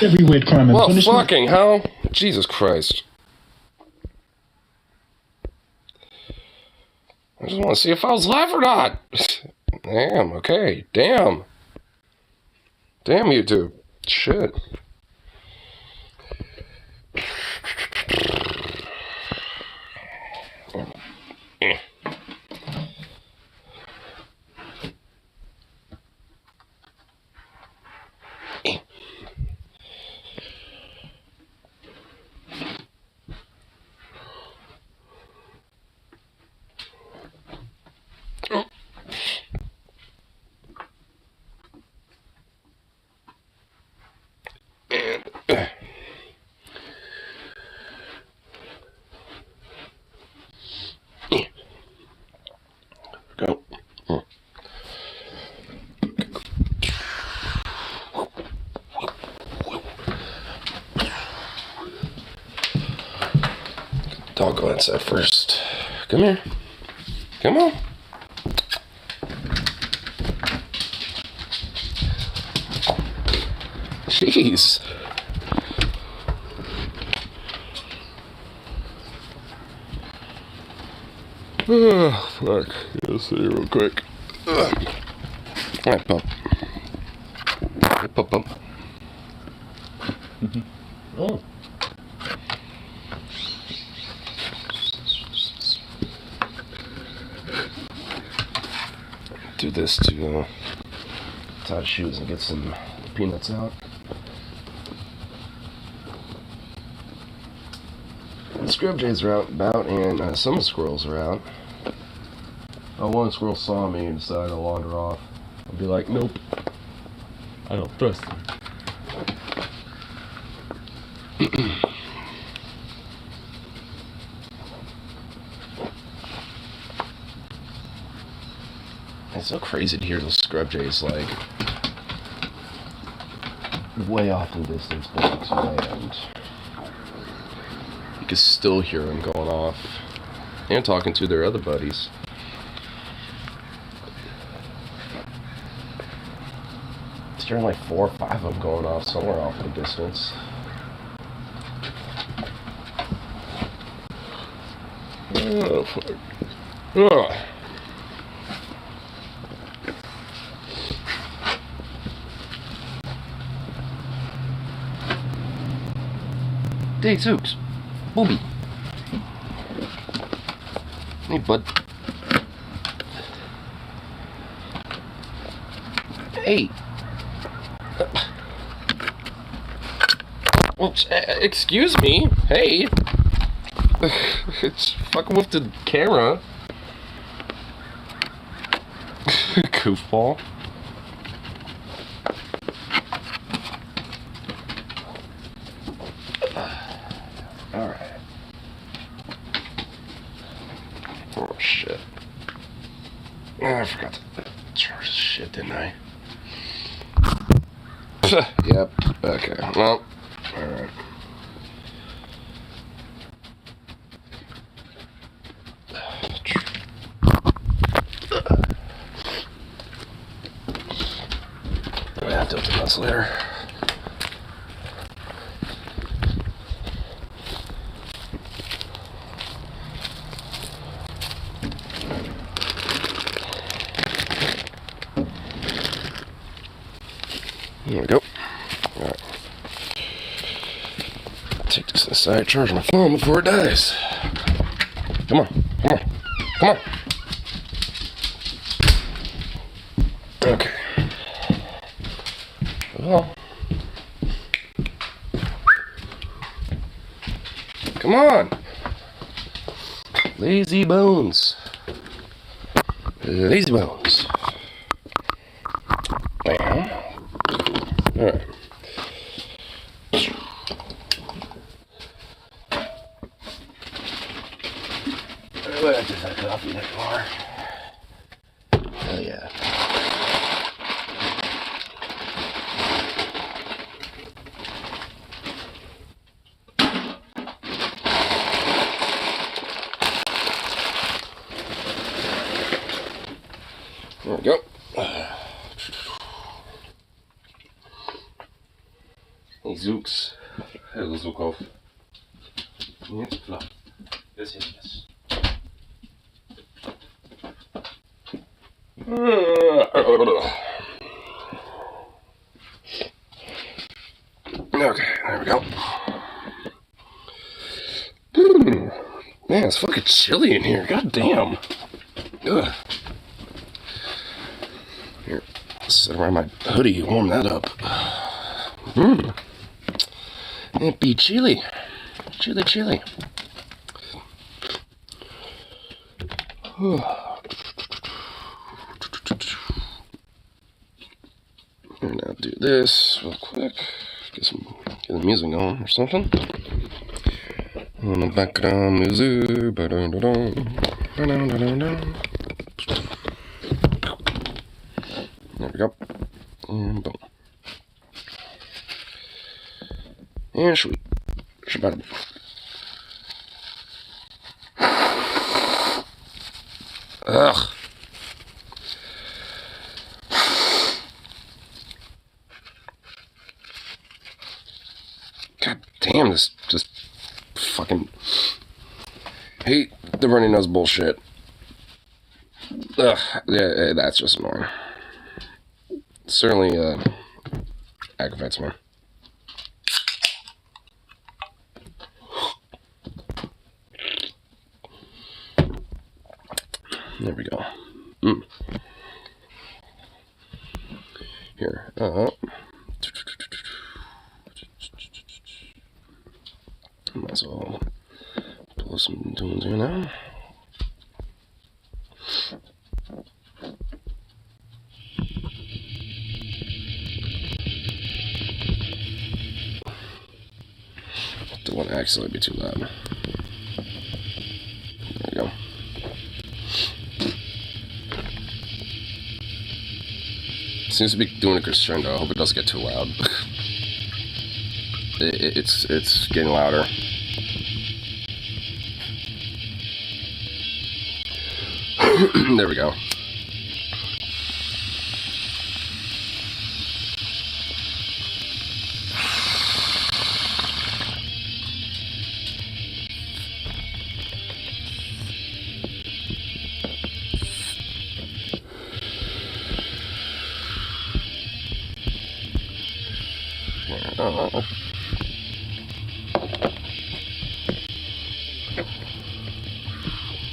every weird crime and well, punishment. fucking hell. Jesus Christ. I just want to see if I was live or not. Damn, okay. Damn. Damn, YouTube. Shit. Go. Dog, go inside first. Come here. Come on. Jeez. Oh, fuck. Let's see real quick. Alright, pup. Hey, pup. Oh. Do this to tie shoes and get some peanuts out. The scrub jays are out and about, and some of the squirrels are out. One squirrel saw me and decided to wander off. I'll be like, nope. I don't trust him. It's so crazy to hear those scrub jays like way off in the distance, but and you can still hear them going off and talking to their other buddies. It's hearing like 4 or 5 of them going off somewhere off in the distance. Oh, fuck. Ugh. Hey, Zooks. Booby. Hey, bud. Hey. Well, excuse me. Hey. It's fucking with the camera. Goofball. Alright. Oh, shit. I forgot to charge this shit, didn't I? Yep. Okay. Well, alright. I have to open this later. There we go. Alright. Take this aside, charge my phone before it dies. Come on. Come on. Come on. Okay. Well. Come on. Lazy bones. Lazy bones. Bam. Alright. I just had coffee that far. Oh yeah. There we go. Hey, Zooks. Hello, Zookov. Jetzt flach. Yes, yes, yes. Okay, there we go. Man, it's fucking chilly in here. God damn. Ugh. Here, sit around my hoodie, warm that up. It'd be chilly. Chilly, chilly. And I'll do this real quick. Get the music going or something. On the background music. There we go. And boom. And sweet. Shabbat. Ugh. God damn, this just fucking hate the runny nose bullshit. Ugh, yeah, that's just annoying. Certainly aggravates me. There we go. Here. Might as well pull some tunes here now. Don't want to accidentally be too loud. There we go. Seems to be doing a crescendo. I hope it doesn't get too loud. It's getting louder. There we go.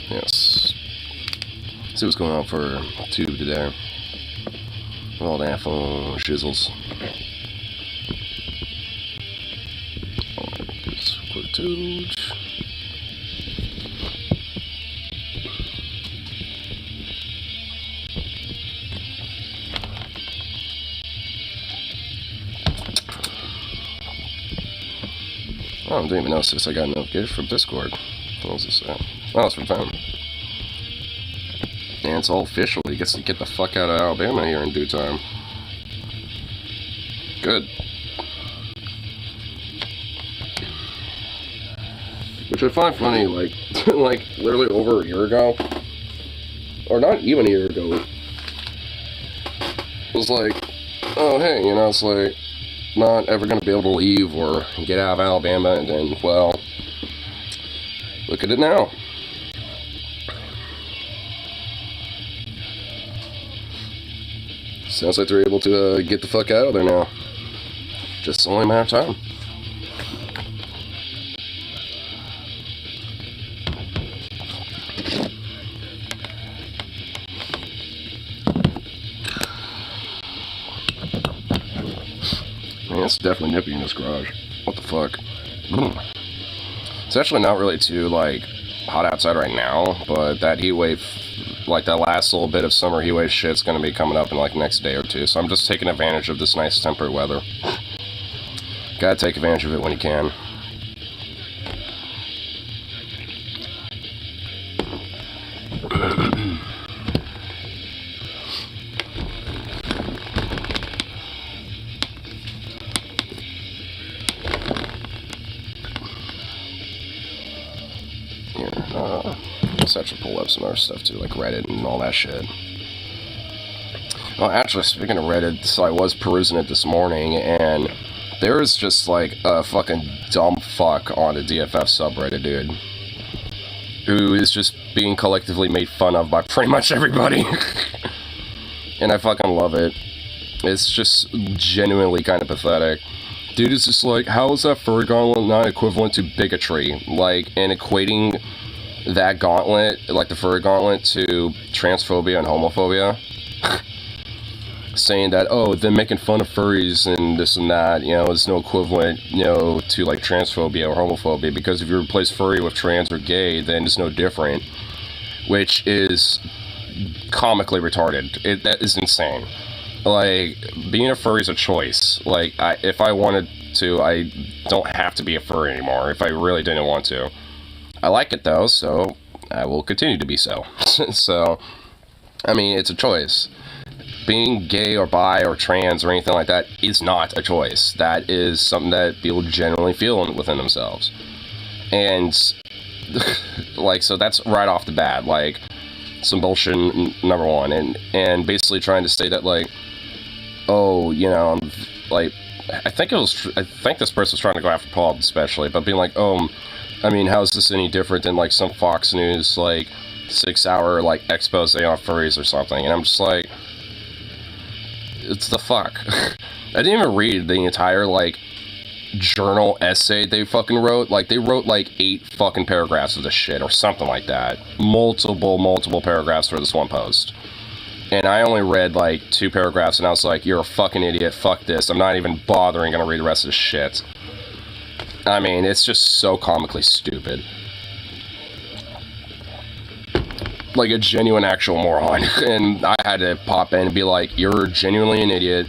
Yes. See what's going on for tube today. All the iPhone shizzles. Just quick tube. Oh, I didn't even notice this. I got a notification from Discord. What was this? Oh, it's from phone. And it's all official. He gets to get the fuck out of Alabama here in due time. Good. Which I find funny, like, like literally over a year ago, or not even a year ago, it was like, oh hey, you know, it's like, not ever going to be able to leave or get out of Alabama, and then, well, look at it now. Sounds like they're able to get the fuck out of there now. Just only a matter of time. Man, it's definitely nippy in this garage. What the fuck? It's actually not really too, like, hot outside right now, but that heat wave, like that last little bit of summer heat wave shit's gonna be coming up in like the next day or two, so I'm just taking advantage of this nice temperate weather. Gotta take advantage of it when you can. I should pull up some other stuff too, like Reddit and all that shit. Well, actually, speaking of Reddit, so I was perusing it this morning, and There's just like a fucking dumb fuck on the DFF subreddit, dude, who is just being collectively made fun of by pretty much everybody. And I fucking love it. It's just genuinely kind of pathetic. Dude is just like, how is that furry gauntlet not equivalent to bigotry? Like, and equating that gauntlet, like the furry gauntlet, to transphobia and homophobia. Saying that, oh, them making fun of furries and this and that, you know, is no equivalent, you know, to like transphobia or homophobia, because if you replace furry with trans or gay, then it's no different. Which is comically retarded. That is insane. Like, being a furry is a choice. Like, if I wanted to, I don't have to be a furry anymore if I really didn't want to. I like it though, so I will continue to be so. So, I mean, it's a choice. Being gay or bi or trans or anything like that is not a choice. That is something that people generally feel within themselves. And, like, so that's right off the bat, like, some bullshit, number one. And basically trying to say that, like, oh, you know, like, I think this person was trying to go after Paul especially, but being like, oh, I mean, how is this any different than, like, some Fox News, like, 6-hour, like, expose on furries or something? And I'm just like, it's the fuck. I didn't even read the entire, like, journal essay they fucking wrote. Like, they wrote, like, 8 fucking paragraphs of this shit, or something like that. Multiple paragraphs for this one post. And I only read, like, 2 paragraphs, and I was like, you're a fucking idiot, fuck this. I'm not even bothering gonna read the rest of this shit. I mean, it's just so comically stupid. Like a genuine actual moron. And I had to pop in and be like, you're genuinely an idiot.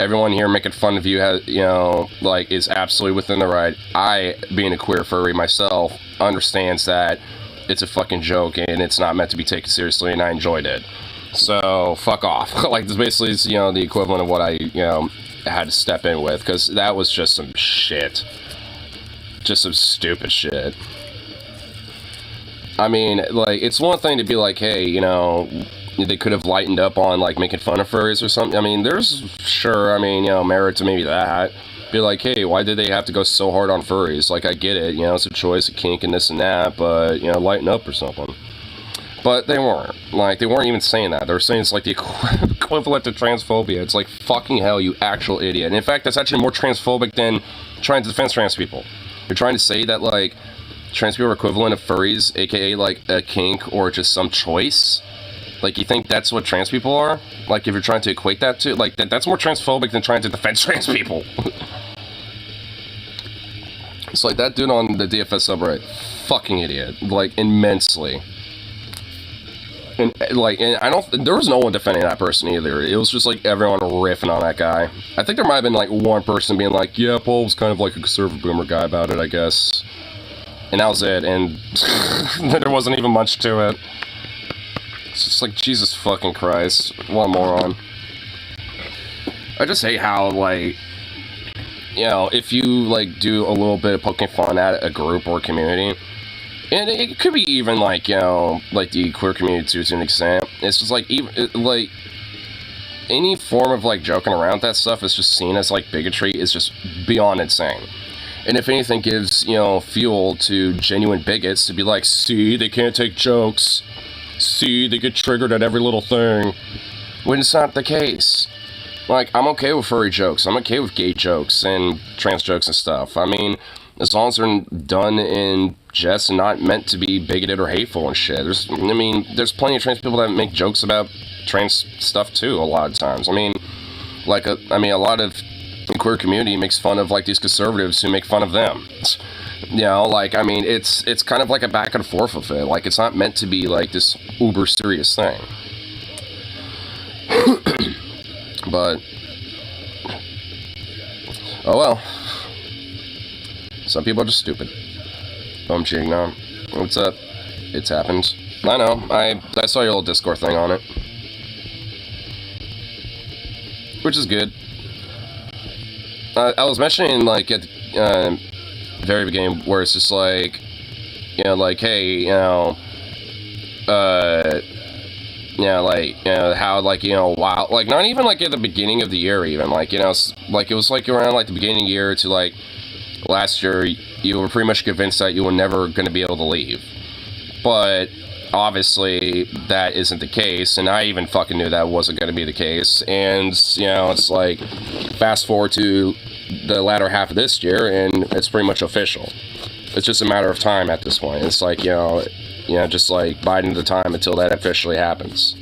Everyone here making fun of you has, you know, like, is absolutely within the right. I, being a queer furry myself, understands that it's a fucking joke and it's not meant to be taken seriously, and I enjoyed it. So, fuck off. Like, this basically is, you know, the equivalent of what I, you know, had to step in with, because that was just some shit. Just some stupid shit. I mean, like, it's one thing to be like, hey, you know, they could have lightened up on, like, making fun of furries or something. I mean, there's, sure, I mean, you know, merit to maybe that. Be like, hey, why did they have to go so hard on furries? Like, I get it, you know, it's a choice, a kink, and this and that, but, you know, lighten up or something. But they weren't. Like, they weren't even saying that. They were saying it's like the equivalent to transphobia. It's like, fucking hell, you actual idiot. And in fact, that's actually more transphobic than trying to defend trans people. You're trying to say that, like, trans people are equivalent of furries, aka, like, a kink or just some choice? Like, you think that's what trans people are? Like, if you're trying to equate that to, like, that's more transphobic than trying to defend trans people. It's like that dude on the DFS subreddit. Fucking idiot. Like, immensely. And, like, and I don't, there was no one defending that person either. It was just, like, everyone riffing on that guy. I think there might have been, like, one person being like, yeah, Paul was kind of like a conservative boomer guy about it, I guess. And that was it, and there wasn't even much to it. It's just like, Jesus fucking Christ. What a moron. I just hate how, like, you know, if you, like, do a little bit of poking fun at a group or a community, and it could be even, like, you know, like, the queer community, too, to an extent. It's just, like, even, like, any form of, like, joking around that stuff is just seen as, like, bigotry is just beyond insane. And if anything gives, you know, fuel to genuine bigots to be like, see, they can't take jokes. See, they get triggered at every little thing. When it's not the case. Like, I'm okay with furry jokes. I'm okay with gay jokes and trans jokes and stuff. I mean, as long as they're done in jest and not meant to be bigoted or hateful and shit. There's plenty of trans people that make jokes about trans stuff too, a lot of times. I mean, like, a lot of the queer community makes fun of, like, these conservatives who make fun of them. You know, like, I mean, it's kind of like a back and forth of it. Like, it's not meant to be, like, this uber serious thing. But, oh well. Some people are just stupid. I'm cheating now. What's up? It's happened. I know. I saw your little Discord thing on it. Which is good. I was mentioning, like, at the very beginning, where it's just like, you know, like, hey, you know, how, like, wow, like, not even, like, at the beginning of the year, even, like, like, it was, like, around, like, the beginning of the year to, like, last year, you were pretty much convinced that you were never going to be able to leave. But, obviously, that isn't the case, and I even fucking knew that wasn't going to be the case, and, it's like, fast forward to the latter half of this year, and it's pretty much official. It's just a matter of time at this point. It's like, just like biding the time until that officially happens.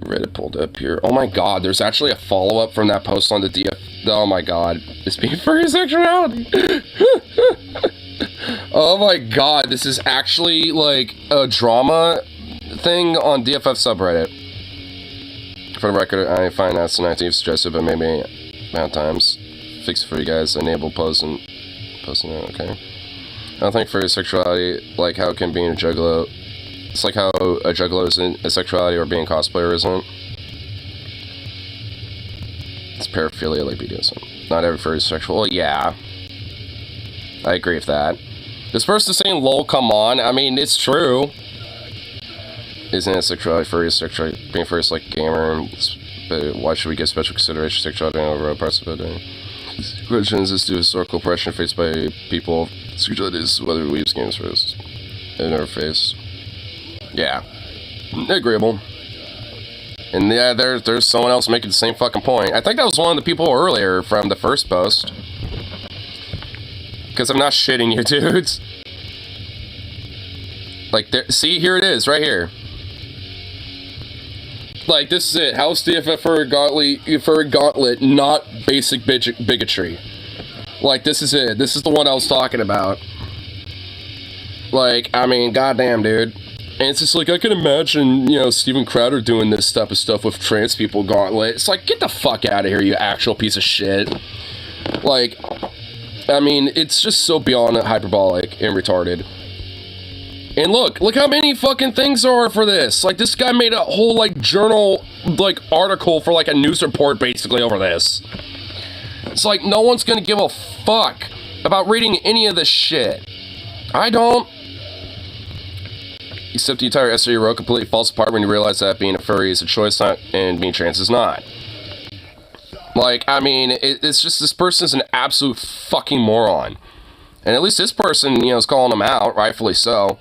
Reddit pulled up here. Oh my god, there's actually a follow-up from that post on the DF. Oh my god, it's being furry sexuality. Oh my god, this is actually like a drama thing on DFF subreddit. For the record, I find that's 19th suggested, but maybe amount times. Fix it for you guys. Enable posting it, okay. I don't think furry sexuality, like how it can be in a juggalo. It's like how a juggalo isn't a sexuality or being a cosplayer isn't. It's paraphilia like BDSM. Not every furry is sexual. Well, yeah. I agree with that. This person's saying, lol, come on. I mean, it's true. Isn't it sexuality? Furry is sexuality. Being furry is like a gamer. But why should we give special consideration to sexuality over other parts of it? Questions is to historical oppression faced by people. Sexuality is whether we use games first. In our face. Yeah. Agreeable. And yeah, there's someone else making the same fucking point. I think that was one of the people earlier from the first post. Because I'm not shitting you, dudes. Like, there, see, here it is, right here. Like, this is it. House DFF for a gauntlet, not basic bigotry. Like, this is it. This is the one I was talking about. Like, I mean, goddamn, dude. And it's just like, I can imagine, Steven Crowder doing this type of stuff with trans people gauntlet. It's like, get the fuck out of here, you actual piece of shit. Like, I mean, it's just so beyond hyperbolic and retarded. And look how many fucking things there are for this. Like, this guy made a whole, like, journal, like, article for, like, a news report, basically, over this. It's like, no one's gonna give a fuck about reading any of this shit. I don't. Except the entire essay you wrote completely falls apart when you realize that being a furry is a choice, and being trans is not. Like, I mean, it's just, this person's an absolute fucking moron. And at least this person, is calling him out, rightfully so.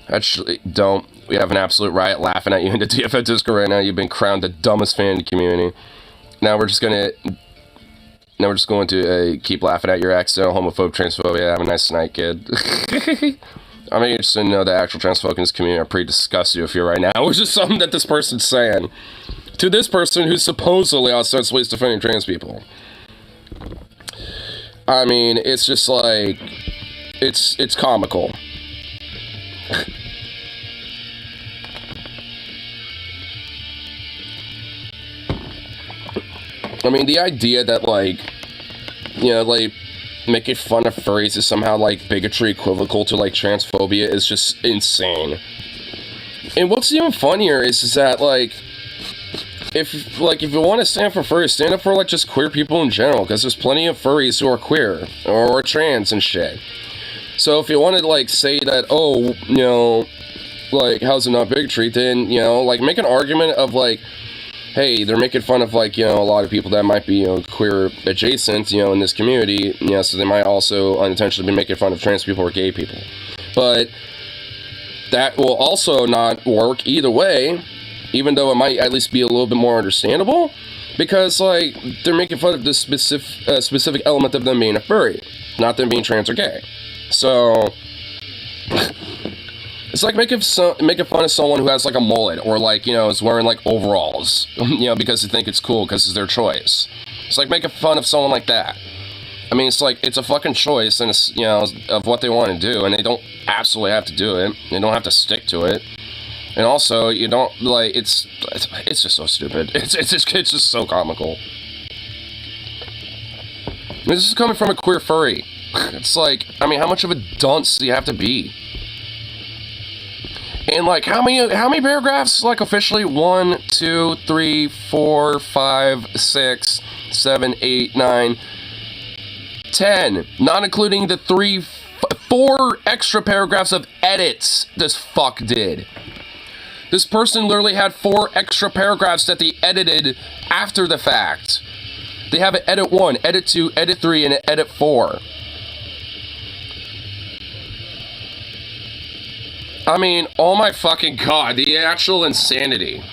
Actually, don't. We have an absolute riot laughing at you in the DFF Discord right now. You've been crowned the dumbest fan in the community. Now we're just going to keep laughing at your accidental homophobe transphobia. Have a nice night, kid. I'm interested to know that actual transphobia in this community are pretty disgusted with you right now, which is something that this person's saying. To this person who's supposedly ostensibly defending trans people. I mean, it's just like, it's comical. I mean, the idea that, like, like, making fun of furries is somehow, like, bigotry equivocal to, like, transphobia is just insane. And what's even funnier is that, like, if you want to stand for furries, stand up for, like, just queer people in general, because there's plenty of furries who are queer, or trans and shit. So if you want to, like, say that, oh, like, how's it not bigotry, then, like, make an argument of, like, hey, they're making fun of, like, a lot of people that might be, queer adjacent, in this community, so they might also unintentionally be making fun of trans people or gay people. But that will also not work either way, even though it might at least be a little bit more understandable, because, like, they're making fun of this specific element of them being a furry, not them being trans or gay. So, it's like making fun of someone who has, like, a mullet, or, like, is wearing, like, overalls, because they think it's cool because it's their choice. It's like making fun of someone like that. I mean, it's like, it's a fucking choice, and it's, of what they want to do, and they don't absolutely have to do it. They don't have to stick to it. And also, you don't, like, it's just so stupid. It's just so comical. This is coming from a queer furry. It's like, I mean, how much of a dunce do you have to be? And, like, how many paragraphs? Like, officially? 1, 2, 3, 4, 5, 6, 7, 8, 9. 10, not including the 4 extra paragraphs of edits this fuck did. This person literally had 4 extra paragraphs that they edited after the fact. They have an edit 1, edit 2, edit 3, and an edit 4. I mean, oh my fucking god, the actual insanity.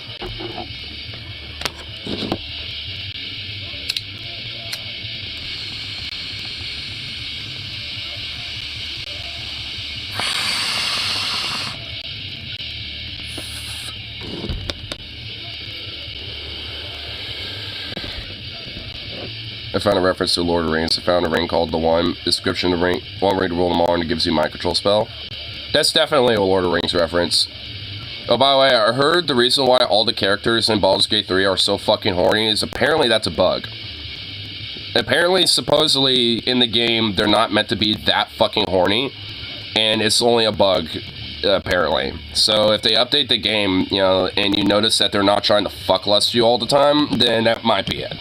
I found a reference to Lord of the Rings. I found a ring called the One. Description of the ring. One ring to roll them all and it gives you a mind control spell. That's definitely a Lord of the Rings reference. Oh, by the way, I heard the reason why all the characters in Baldur's Gate 3 are so fucking horny is apparently that's a bug. Apparently, supposedly, in the game, they're not meant to be that fucking horny. And it's only a bug, apparently. So if they update the game, you know, and you notice that they're not trying to fuck lust you all the time, then that might be it.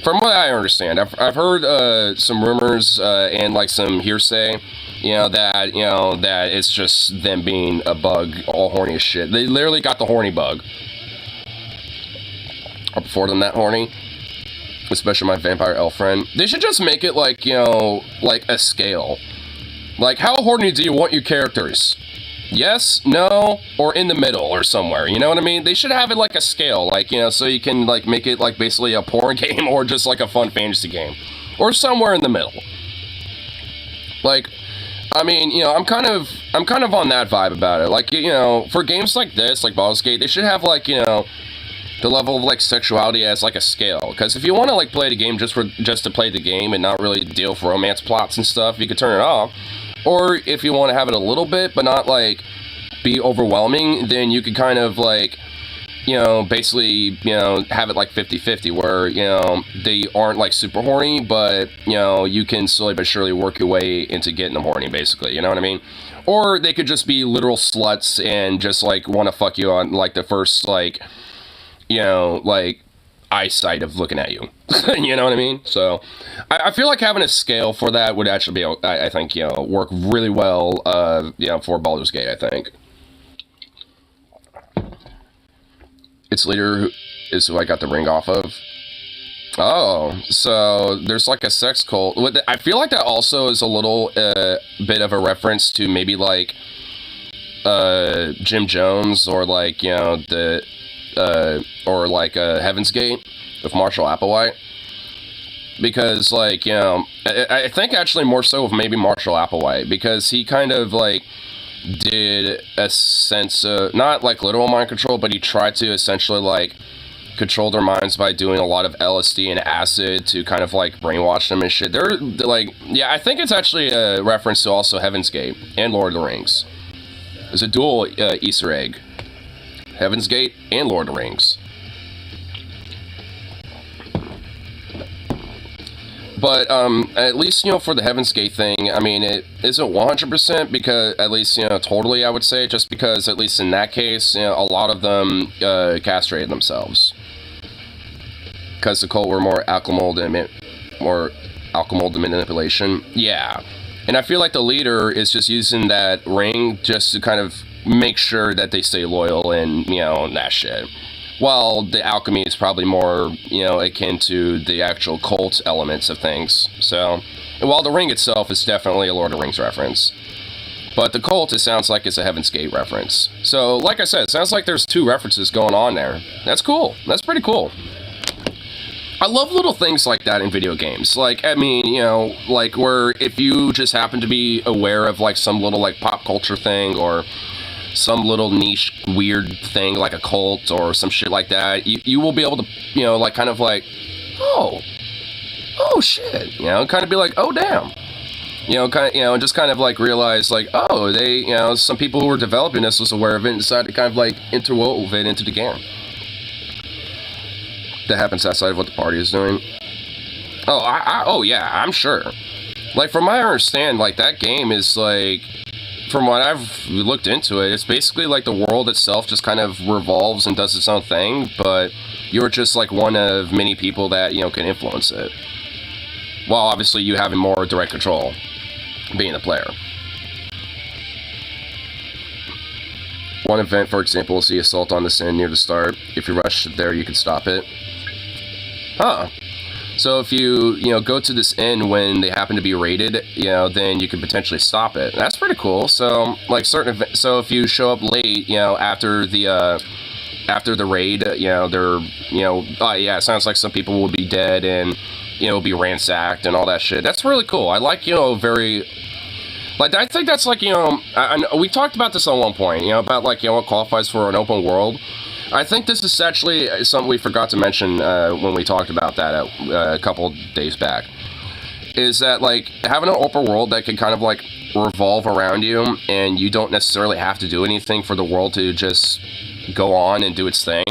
From what I understand, I've heard some rumors and like some hearsay, that it's just them being a bug, all horny as shit. They literally got the horny bug. Or before them that horny, especially my vampire elf friend. They should just make it like like a scale. Like, how horny do you want your characters? Yes, no, or in the middle or somewhere, you know what I mean? They should have it like a scale, like, so you can like make it like basically a porn game or just like a fun fantasy game. Or somewhere in the middle. Like, I mean, I'm kind of on that vibe about it. Like, for games like this, like Baldur's Gate, they should have like, the level of like sexuality as like a scale. Because if you want to like play the game just to play the game and not really deal with romance plots and stuff, you could turn it off. Or if you want to have it a little bit, but not, like, be overwhelming, then you could kind of, like, basically, have it, like, 50-50, where, they aren't, like, super horny, but, you can slowly but surely work your way into getting them horny, basically, you know what I mean? Or they could just be literal sluts and just, like, want to fuck you on, like, the first, like, like, eyesight of looking at you. You know what I mean? So I feel like having a scale for that would actually be, I think, work really well, for Baldur's Gate, I think. Its leader is who I got the ring off of. Oh, so there's like a sex cult. I feel like that also is a little bit of a reference to maybe like Jim Jones or like, or like Heaven's Gate with Marshall Applewhite. Because, like, I think actually more so with maybe Marshall Applewhite, because he kind of, like, did a sense of, not, like, literal mind control, but he tried to essentially, like, control their minds by doing a lot of LSD and acid to kind of, like, brainwash them and shit. They're, like, yeah, I think it's actually a reference to also Heaven's Gate and Lord of the Rings. There's a dual Easter egg. Heaven's Gate and Lord of the Rings. But, at least, for the Heaven's Gate thing, I mean, it isn't 100% because, at least, totally, I would say, just because, at least in that case, a lot of them, castrated themselves. Because the cult were more alchemical than manipulation. Yeah. And I feel like the leader is just using that ring just to kind of make sure that they stay loyal and, that shit. While the alchemy is probably more, akin to the actual cult elements of things. So, while the ring itself is definitely a Lord of the Rings reference. But the cult, it sounds like it's a Heaven's Gate reference. So, like I said, it sounds like there's 2 references going on there. That's cool. That's pretty cool. I love little things like that in video games. Like, I mean, like where if you just happen to be aware of, like, some little, like, pop culture thing or some little niche weird thing like a cult or some shit like that, you will be able to, like, kind of like, oh shit, kind of be like, oh damn, just kind of like realize like, oh, they, some people who were developing this was aware of it and decided to kind of like interwove it into the game. That happens outside of what the party is doing. Oh yeah, I'm sure. Like, from my understanding, like, that game is like, from what I've looked into it, it's basically like the world itself just kind of revolves and does its own thing, but you're just like one of many people that, can influence it. while obviously you having more direct control, being the player. One event, for example, will see assault on this end near the start. If you rush there, you can stop it. Huh. So if you go to this end when they happen to be raided, then you can potentially stop it. That's pretty cool. So like so if you show up late, after the raid, they're oh yeah, it sounds like some people will be dead and will be ransacked and all that shit. That's really cool. I like very. Like, I think that's like, we talked about this at one point, about like, what qualifies for an open world. I think this is actually something we forgot to mention when we talked about that a couple days back. Is that, like, having an open world that can kind of, like, revolve around you and you don't necessarily have to do anything for the world to just go on and do its thing.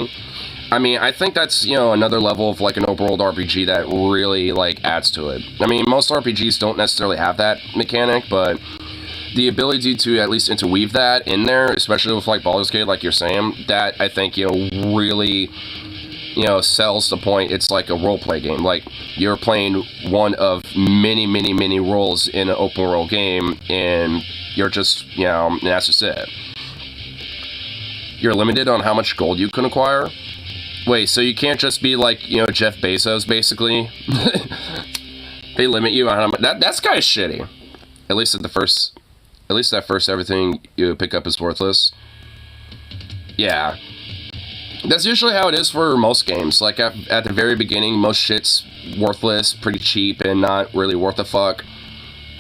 I mean, I think that's, another level of, like, an open world RPG that really, like, adds to it. I mean, most RPGs don't necessarily have that mechanic, but the ability to at least interweave that in there, especially with, like, Baldur's Gate, like you're saying, that, I think, really, sells the point. It's like a roleplay game. Like, you're playing one of many, many, many roles in an open world game, and you're just, and that's just it. You're limited on how much gold you can acquire. Wait, so you can't just be like, Jeff Bezos, basically? They limit you on how much... That's kind of shitty. At least that first everything you pick up is worthless. Yeah. That's usually how it is for most games. Like, at the very beginning, most shit's worthless, pretty cheap, and not really worth a fuck.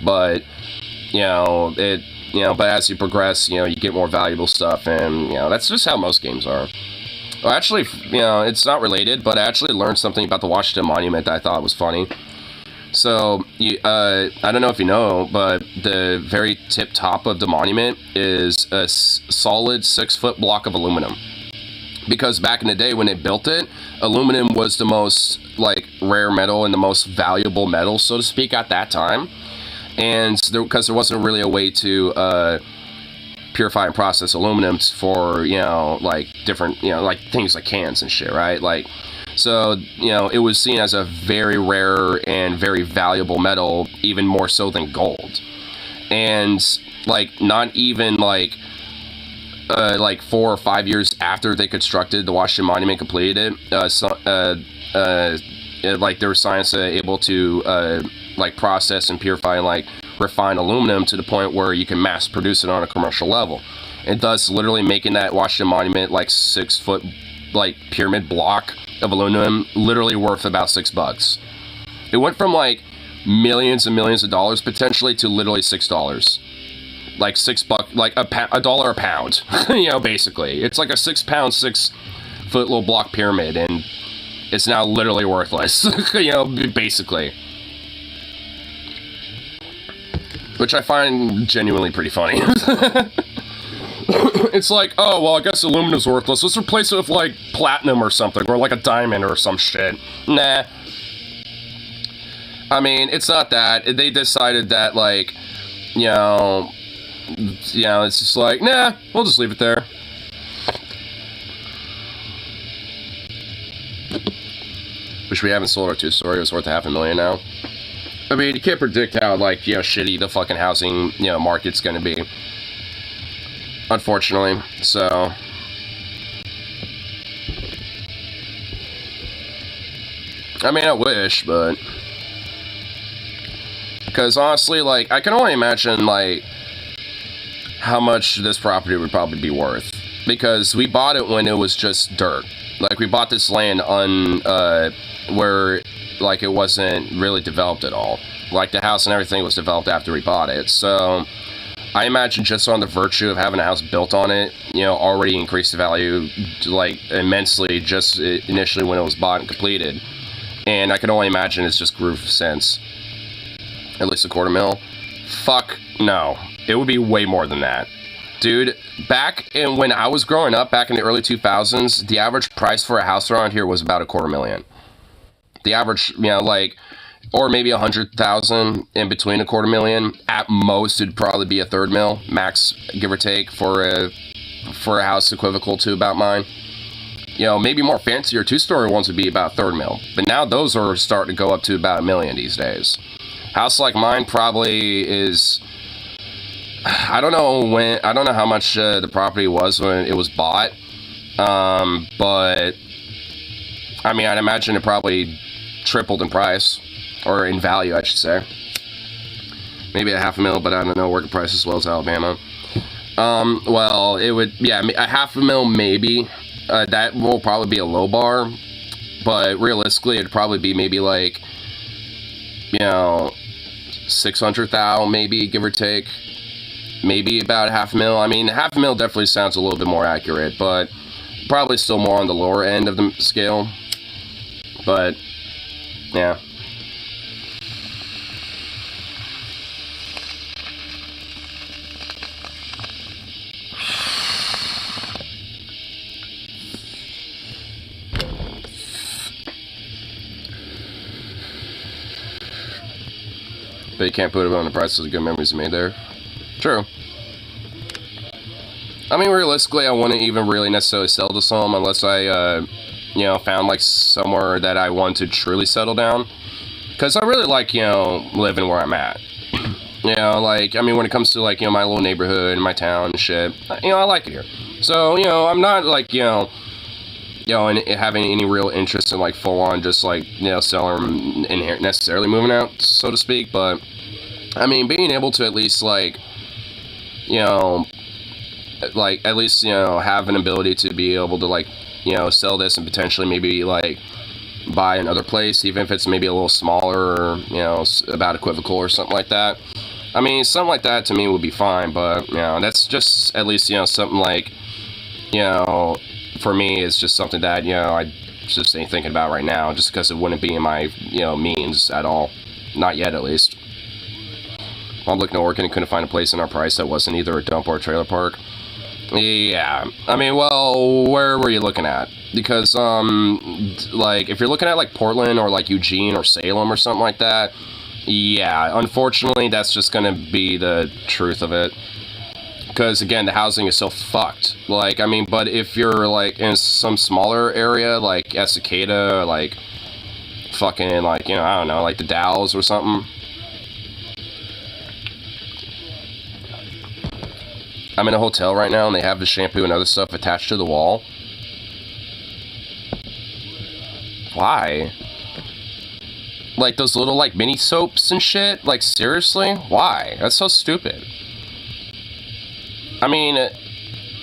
But, but as you progress, you get more valuable stuff, and, that's just how most games are. Well, actually, it's not related, but I actually learned something about the Washington Monument that I thought was funny. So, I don't know if you know, but the very tip top of the monument is a solid 6-foot block of aluminum. Because back in the day when they built it, aluminum was the most, like, rare metal and the most valuable metal, so to speak, at that time. And because there wasn't really a way to purify and process aluminum for, like, different, like, things like cans and shit, right? Like, so, it was seen as a very rare and very valuable metal, even more so than gold. And, like, not even, like 4 or 5 years after they constructed the Washington Monument, completed it, like, there was science able to, like, process and purify and, like, refine aluminum to the point where you can mass produce it on a commercial level. And thus, literally making that Washington Monument, like, 6-foot, like, pyramid block of aluminum, literally worth about $6. It went from, like, millions and millions of dollars, potentially, to literally $6. Like, $6, like, a dollar a pound, basically. It's like a 6-pound, 6-foot little block pyramid, and it's now literally worthless, basically. Which I find genuinely pretty funny. It's like, oh, well, I guess aluminum's worthless. Let's replace it with, like, platinum or something, or, like, a diamond or some shit. Nah. I mean, it's not that. They decided that, like, it's just like, nah, we'll just leave it there. Wish we haven't sold our 2-story. It was worth $500,000 now. I mean, you can't predict how, like, shitty the fucking housing, market's gonna be. Unfortunately, so... I mean, I wish, but... Because, honestly, like, I can only imagine, like, how much this property would probably be worth. Because we bought it when it was just dirt. Like, we bought this land where, like, it wasn't really developed at all. Like, the house and everything was developed after we bought it. So, I imagine just on the virtue of having a house built on it, already increased the value, like, immensely just initially when it was bought and completed. And I can only imagine it's just grew since. At least $250,000. Fuck no. It would be way more than that. Dude, back when I was growing up, back in the early 2000s, the average price for a house around here was about $250,000. The average, like, or maybe $100,000 in between $250,000. At most, it'd probably be $300,000 max, give or take, for a house equivocal to about mine. You know, maybe more fancier two-story ones would be about $3 million. But now those are starting to go up to about $1 million these days. House like mine probably is... I don't know how much the property was when it was bought. But... I mean, I'd imagine it probably tripled in price. Or in value, I should say. Maybe a $500,000, but I don't know, working price as well as Alabama. Well, it would... Yeah, a $500,000 maybe. That will probably be a low bar, but realistically, it'd probably be maybe like, you know, 600,000 maybe, give or take. Maybe about $500,000. I mean, $500,000 definitely sounds a little bit more accurate, but probably still more on the lower end of the scale. But, yeah. But you can't put it on the price of the good memories you made there. True. I mean, realistically, I wouldn't even really necessarily sell this home unless I, you know, found like somewhere that I want to truly settle down. Because I really like, you know, living where I'm at. You know, like, I mean, when it comes to like, you know, my little neighborhood and my town and shit, you know, I like it here. So, you know, I'm not like, you know, having any real interest in like full on just like, you know, selling and necessarily moving out, so to speak. But I mean, being able to at least like, you know, like at least, you know, have an ability to be able to like, you know, sell this and potentially maybe like buy another place, even if it's maybe a little smaller or, you know, about equivocal or something like that. I mean, something like that to me would be fine, but, you know, that's just at least, you know, something like, you know, for me, it's just something that, you know, I just ain't thinking about right now, just because it wouldn't be in my, you know, means at all. Not yet, at least. I'm looking to working and couldn't find a place in our price that wasn't either a dump or a trailer park. Yeah, I mean, well, where were you looking at? Because, like, if you're looking at, like, Portland or, like, Eugene or Salem or something like that, yeah, unfortunately, that's just gonna be the truth of it. Because, again, the housing is so fucked. Like, I mean, but if you're, like, in some smaller area, like Estacada, or, like, fucking, like, you know, I don't know, like the Dalles or something. I'm in a hotel right now, and they have the shampoo and other stuff attached to the wall. Why? Like, those little, like, mini soaps and shit? Like, seriously? Why? That's so stupid. I mean,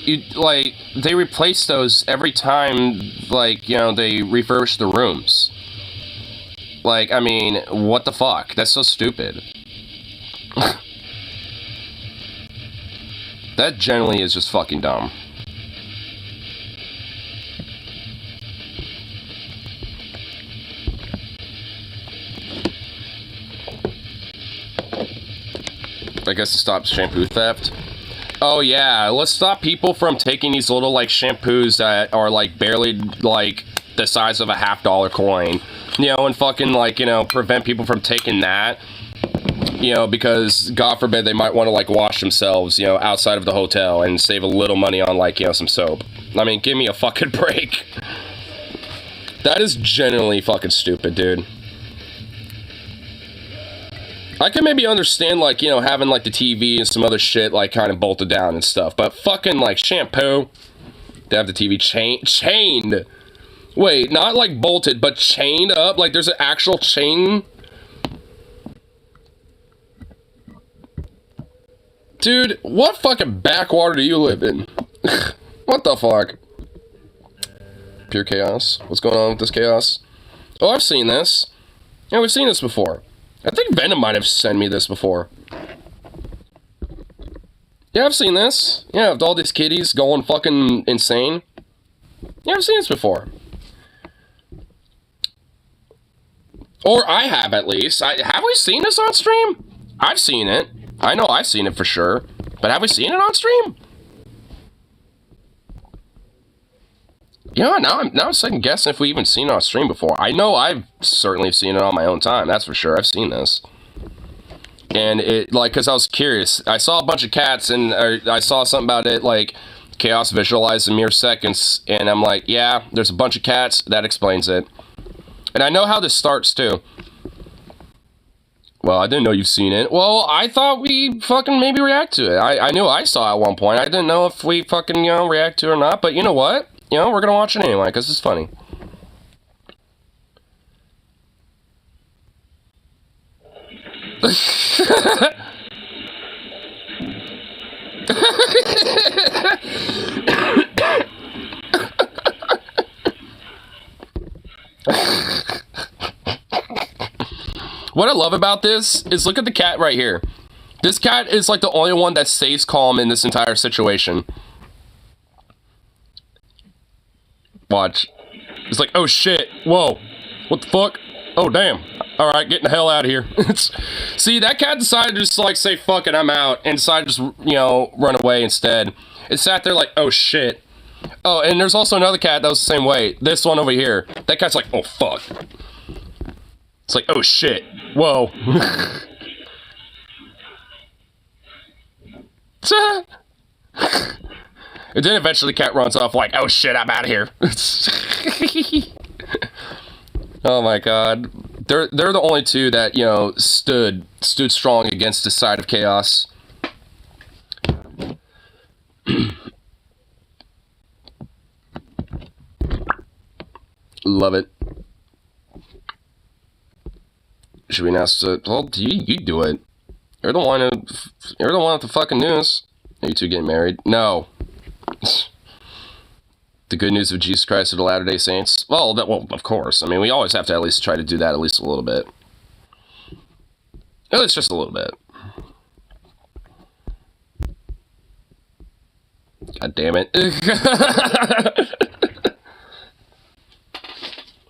you, like, they replace those every time, like, you know, they refurbish the rooms. Like, I mean, what the fuck? That's so stupid. That generally is just fucking dumb. I guess to stop shampoo theft. Oh yeah, let's stop people from taking these little like shampoos that are like barely like the size of a $50 coin. You know, and fucking like, you know, prevent people from taking that. You know, because God forbid they might want to like wash themselves, you know, outside of the hotel and save a little money on like, you know, some soap. I mean, give me a fucking break. That is genuinely fucking stupid, dude. I can maybe understand, like, you know, having, like, the TV and some other shit, like, kind of bolted down and stuff. But fucking, like, shampoo. They have the TV chained. Wait, not, like, bolted, but chained up? Like, there's an actual chain? Dude, what fucking backwater do you live in? What the fuck? Pure chaos. What's going on with this chaos? Oh, I've seen this. Yeah, we've seen this before. I think Venom might have sent me this before. Yeah, I've seen this. Yeah, with all these kitties going fucking insane. Yeah, I've seen this before. Or I have, at least. Have we seen this on stream? I've seen it. I know I've seen it for sure. But have we seen it on stream? Yeah, now I'm second guessing if we even seen it on stream before. I know I've certainly seen it on my own time, that's for sure. I've seen this. And it, like, because I was curious. I saw a bunch of cats, and I saw something about it, like, Chaos visualized in mere seconds, and I'm like, yeah, there's a bunch of cats, that explains it. And I know how this starts, too. Well, I didn't know you've seen it. Well, I thought we fucking maybe react to it. I knew I saw it at one point. I didn't know if we fucking, you know, react to it or not, but you know what? You know, we're gonna watch it anyway, because it's funny. What I love about this is look at the cat right here. This cat is like the only one that stays calm in this entire situation. Watch. It's like, oh shit, whoa, what the fuck? Oh damn. Alright, getting the hell out of here. See, that cat decided to just like say fuck it, I'm out, and decided to just, you know, run away instead. It sat there like, oh shit. Oh, and there's also another cat that was the same way. This one over here. That cat's like, oh fuck. It's like, oh shit. Whoa. And then eventually the cat runs off like, oh shit, I'm out of here. Oh my god. They're the only two that, you know, stood strong against the side of chaos. Love it. Should we announce it? Well, you do it. You're the one with the fucking news. Are you two getting married? No. The good news of Jesus Christ of the Latter-day Saints? Well, of course. I mean, we always have to at least try to do that at least a little bit. At least just a little bit. God damn it.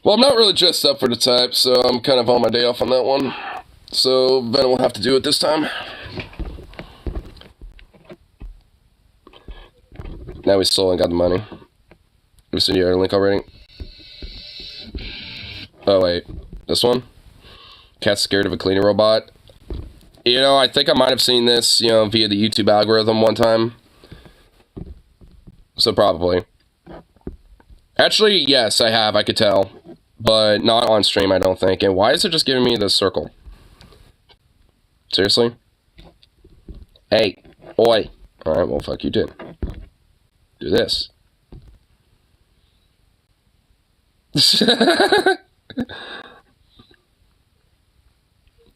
Well, I'm not really dressed up for the type, so I'm kind of on my day off on that one. So, Venom will have to do it this time. Now we stole and got the money. Have you seen your link already? Oh, wait. This one? Cat's scared of a cleaning robot. You know, I think I might have seen this, you know, via the YouTube algorithm one time. So, probably. Actually, yes, I have, I could tell. But not on stream, I don't think. And why is it just giving me this circle? Seriously? Hey. Oi. Alright, well, fuck you too. Do this.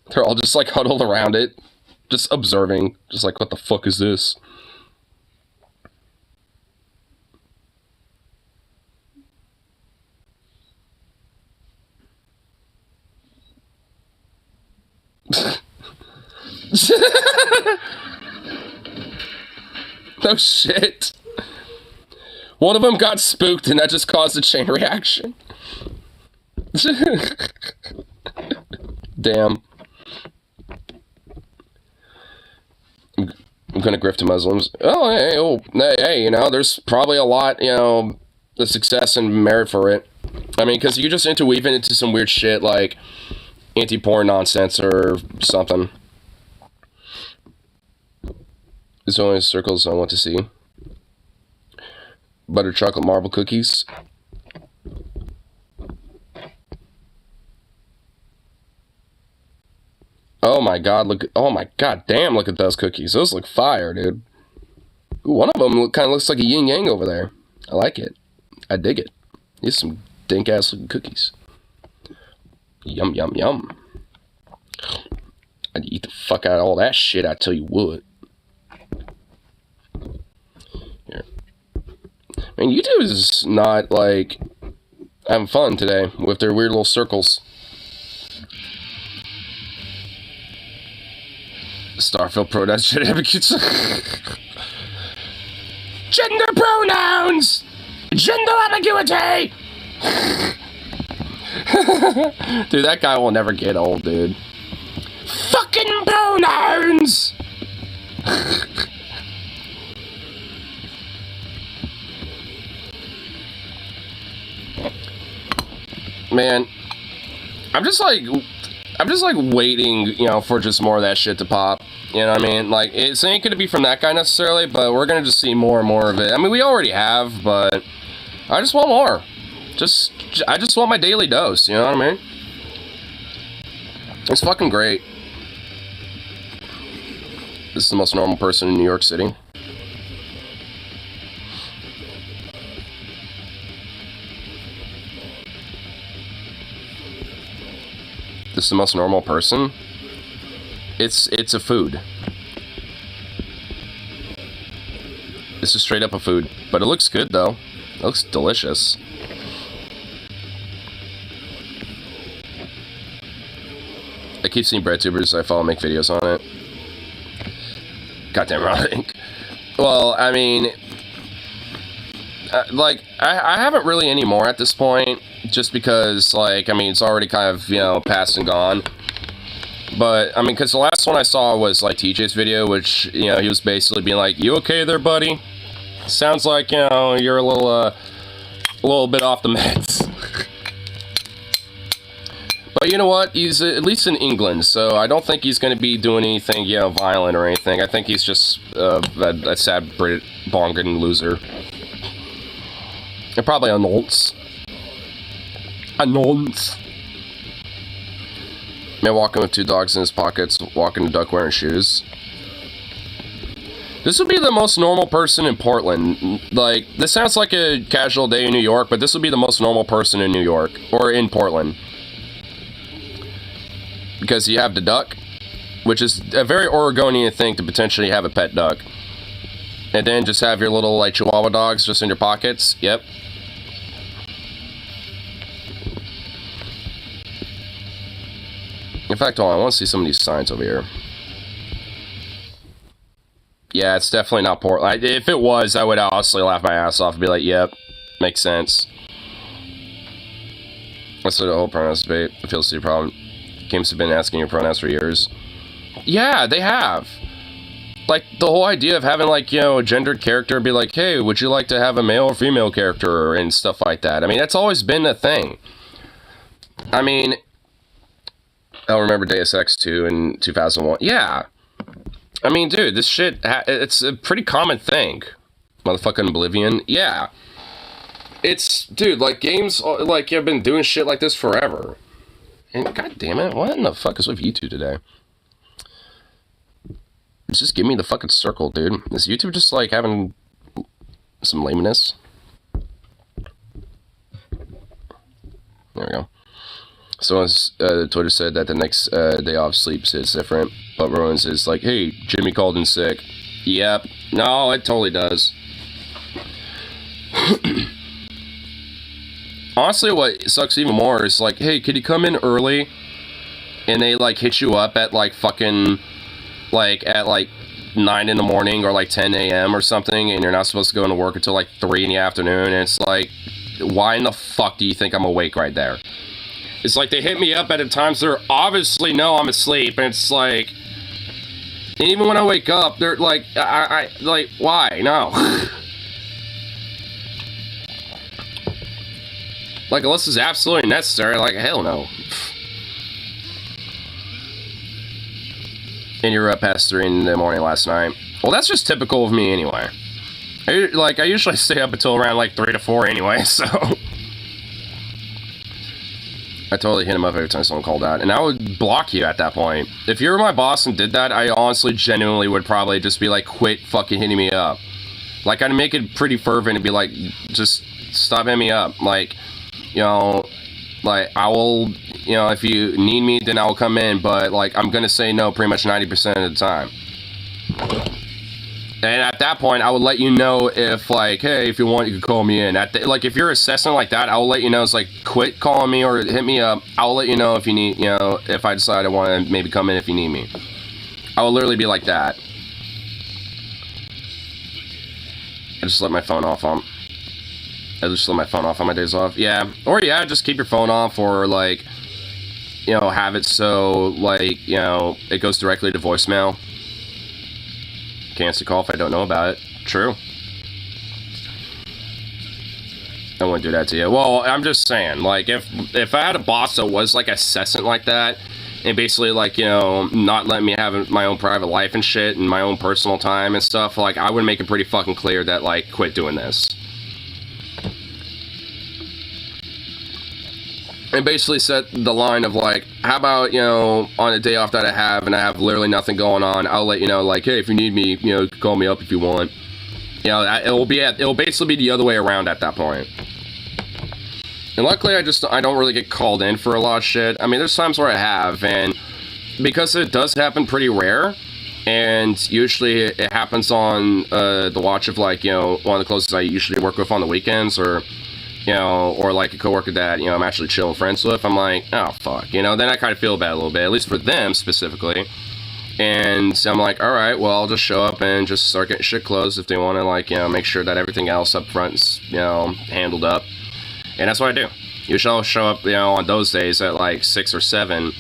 They're all just like huddled around it. Just observing. Just like, what the fuck is this? No shit. One of them got spooked and that just caused a chain reaction. Damn. I'm gonna grift to Muslims. Hey, you know, there's probably a lot, you know, the success and merit for it. I mean, because you just interweave it into some weird shit like anti-porn nonsense or something. There's only circles I want to see. Butter chocolate marble cookies. Oh my god, look. Oh my god damn, look at those cookies. Those look fire, dude. Ooh, one of them kind of looks like a yin yang over there. I like it. I dig it. These some dank ass looking cookies. Yum, yum, yum. I'd eat the fuck out of all that shit, I tell you what. Here. I mean, YouTube is not, like, having fun today with their weird little circles. Starfield Pro shit advocates. Gender pronouns! Gender ambiguity! Dude, that guy will never get old, dude. Fucking pronouns! Man, I'm just like, I'm just like waiting, you know, for just more of that shit to pop. You know what I mean? Like, it ain't gonna be from that guy necessarily, but we're gonna just see more and more of it. I mean, we already have, but I just want more. I just want my daily dose, you know what I mean? It's fucking great. This is the most normal person in New York City. This is the most normal person. It's a food. This is straight up a food. But it looks good though. It looks delicious. I keep seeing bread tubers I follow make videos on it. Goddamn right. Well, I mean, like, I haven't really any more at this point, just because, like, I mean, it's already kind of, you know, past and gone. But, I mean, because the last one I saw was, like, TJ's video, which, you know, he was basically being like, you okay there, buddy? Sounds like, you know, you're a little bit off the meds. But you know what? He's at least in England, so I don't think he's going to be doing anything, you know, violent or anything. I think he's just a sad Brit bongan loser. And probably a nonce. A nonce. Man walking with 2 dogs in his pockets, walking the duck wearing shoes. This would be the most normal person in Portland. Like, this sounds like a casual day in New York, but this would be the most normal person in New York, or in Portland. Because you have the duck, which is a very Oregonian thing to potentially have a pet duck. And then just have your little, like, Chihuahua dogs just in your pockets. Yep. In fact, hold on, I want to see some of these signs over here. Yeah, it's definitely not Portland. If it was, I would honestly laugh my ass off and be like, yep, makes sense. That's the whole pronouns debate. I feel it's a problem. Games have been asking your pronouns for years. Yeah, they have. Like, the whole idea of having, like, you know, a gendered character be like, hey, would you like to have a male or female character and stuff like that? I mean, that's always been a thing. I mean, I remember Deus Ex 2 in 2001. Yeah. I mean, dude, this shit, it's a pretty common thing. Motherfucking Oblivion. Yeah. It's, dude, like, games, like, you've been doing shit like this forever. And god damn it, what in the fuck is with YouTube today? Just give me the fucking circle, dude. Is YouTube just like having some lameness? There we go. So Twitter said that the next day off sleeps is different, but Rowan's is like, hey, Jimmy called in sick. Yep. No, it totally does. Honestly, what sucks even more is like, hey, could you come in early? And they like hit you up at like fucking, like at like 9 in the morning or like 10 a.m. or something, and you're not supposed to go into work until like 3 in the afternoon. And it's like, why in the fuck do you think I'm awake right there? It's like they hit me up at times they're obviously know I'm asleep, and it's like, and even when I wake up, they're like, I like, why? No. Like, unless it's absolutely necessary, like, hell no. And you were up past 3 in the morning last night. Well, that's just typical of me anyway. I usually stay up until around, like, 3 to 4 anyway, so. I totally hit him up every time someone called out. And I would block you at that point. If you were my boss and did that, I honestly, genuinely would probably just be like, quit fucking hitting me up. Like, I'd make it pretty fervent and be like, just stop hitting me up. Like, you know, like, I will, you know, if you need me, then I will come in, but, like, I'm gonna say no pretty much 90% of the time. And at that point, I would let you know if, like, hey, if you want, you can call me in. Like, if you're assessing like that, I will let you know. It's like, quit calling me or hit me up. I'll let you know if you need, you know, if I decide I want to maybe come in if you need me. I will literally be like that. I just let my phone off on. I just let my phone off on my days off. Yeah. Or, yeah, just keep your phone off, or, like, you know, have it so, like, you know, it goes directly to voicemail. Cancel call if I don't know about it. True. I wouldn't do that to you. Well, I'm just saying, like, if I had a boss that was, like, assessant like that, and basically, like, you know, not letting me have my own private life and shit and my own personal time and stuff, like, I would make it pretty fucking clear that, like, quit doing this. And basically set the line of, like, how about, you know, on a day off that I have and I have literally nothing going on, I'll let you know, like, hey, if you need me, you know, call me up if you want. You know, it'll basically be the other way around at that point. And luckily, I don't really get called in for a lot of shit. I mean, there's times where I have, and because it does happen pretty rare, and usually it happens on the watch of, like, you know, one of the closest I usually work with on the weekends, or, you know, or like a coworker that, you know, I'm actually chilling friends with, I'm like, oh, fuck, you know, then I kind of feel bad a little bit, at least for them specifically. And so I'm like, all right, well, I'll just show up and just start getting shit closed if they want to, like, you know, make sure that everything else up front is, you know, handled up. And that's what I do. Usually I'll show up, you know, on those days at like 6 or 7,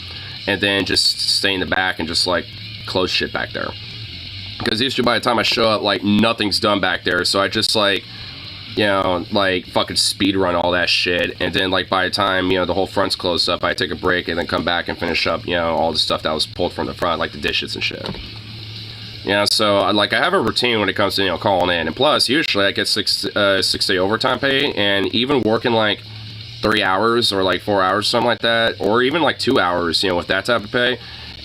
and then just stay in the back and just, like, close shit back there. Because usually by the time I show up, like, nothing's done back there, so I just, like, you know, like, fucking speed run all that shit, and then, like, by the time, you know, the whole front's closed up, I take a break and then come back and finish up, you know, all the stuff that was pulled from the front, like the dishes and shit. You know, so, like, I have a routine when it comes to, you know, calling in, and plus, usually I get 6-day overtime pay, and even working, like, 3 hours or, like, 4 hours, something like that, or even, like, 2 hours, you know, with that type of pay,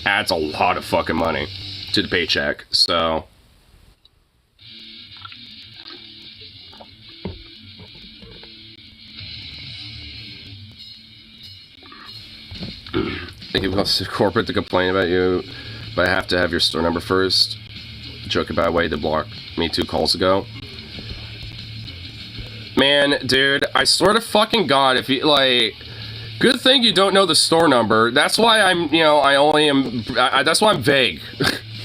adds a lot of fucking money to the paycheck, so... He wants to corporate to complain about you, but I have to have your store number first. Joke about why they blocked me 2 calls ago. Man, dude, I swear to fucking God, if you, like... Good thing you don't know the store number. That's why I'm, you know, that's why I'm vague.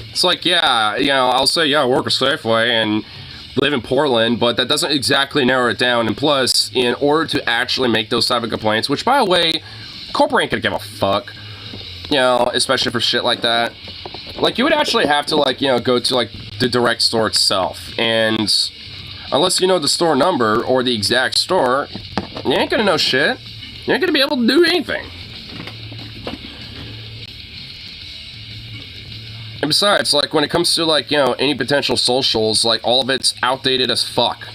It's like, yeah, you know, I'll say, yeah, I work at Safeway and live in Portland, but that doesn't exactly narrow it down. And plus, in order to actually make those type of complaints, which, by the way... Corporate ain't gonna give a fuck, you know, especially for shit like that. Like, you would actually have to, like, you know, go to, like, the direct store itself, and unless you know the store number or the exact store, you ain't gonna know shit. You ain't gonna be able to do anything. And besides, like, when it comes to, like, you know, any potential socials, like, all of it's outdated as fuck.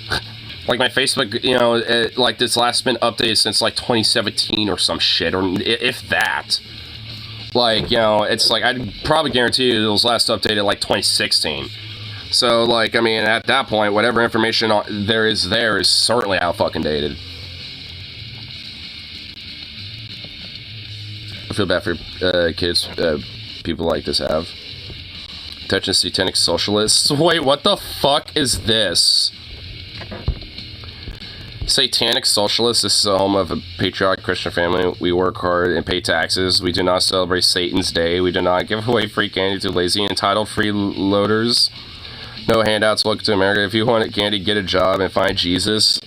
Like, my Facebook, you know, like, this last been updated since, like, 2017 or some shit, or if that. Like, you know, it's like, I'd probably guarantee you it was last updated, like, 2016. So, like, I mean, at that point, whatever information there is certainly out fucking dated. I feel bad for kids people like this have. Touching satanic socialists. Wait, what the fuck is this? Satanic socialists. This is the home of a patriotic Christian family. We work hard and pay taxes. We do not celebrate Satan's Day. We do not give away free candy to lazy, entitled freeloaders. No handouts. Welcome to America. If you want candy, get a job and find Jesus.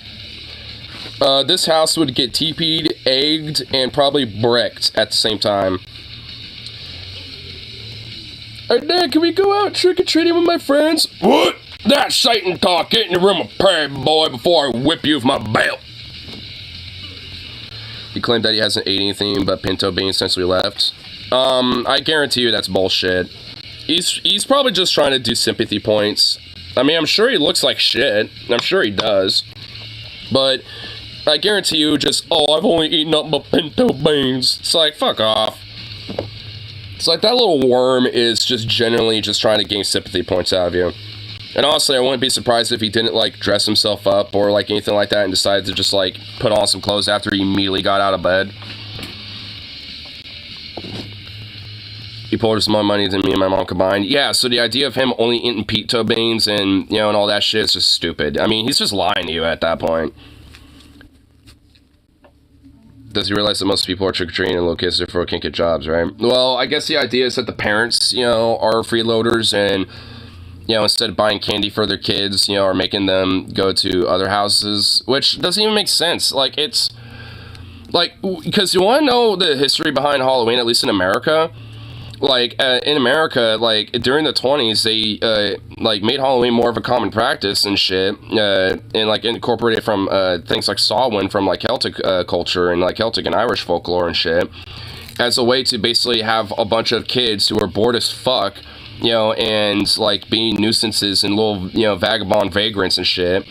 This house would get TP'd, egged, and probably bricked at the same time. Hey, Dad, can we go out trick-or-treating with my friends? What? That's Satan talk. Get in the room of prayer, boy, before I whip you with my belt. He claimed that he hasn't ate anything but pinto beans since we left. I guarantee you that's bullshit. He's probably just trying to do sympathy points. I mean, I'm sure he looks like shit. I'm sure he does. But I guarantee you just, oh, I've only eaten up my pinto beans. It's like, fuck off. It's like that little worm is just genuinely just trying to gain sympathy points out of you. And honestly, I wouldn't be surprised if he didn't, like, dress himself up or, like, anything like that and decided to just, like, put on some clothes after he immediately got out of bed. He pulled us more money than me and my mom combined. Yeah, so the idea of him only eating pinto beans and, you know, and all that shit is just stupid. I mean, he's just lying to you at that point. Does he realize that most people are trick-or-treating in locations therefore can't get jobs, right? Well, I guess the idea is that the parents, you know, are freeloaders and... You know, instead of buying candy for their kids, you know, or making them go to other houses, which doesn't even make sense. Like, it's, like, because you want to know the history behind Halloween, at least in America. Like, in America, like, during the 20s, they, like, made Halloween more of a common practice and shit, and, like, incorporated from, things like Samhain from, like, Celtic, culture and, like, Celtic and Irish folklore and shit. as a way to basically have a bunch of kids who are bored as fuck, you know, and like being nuisances and little, you know, vagabond vagrants and shit.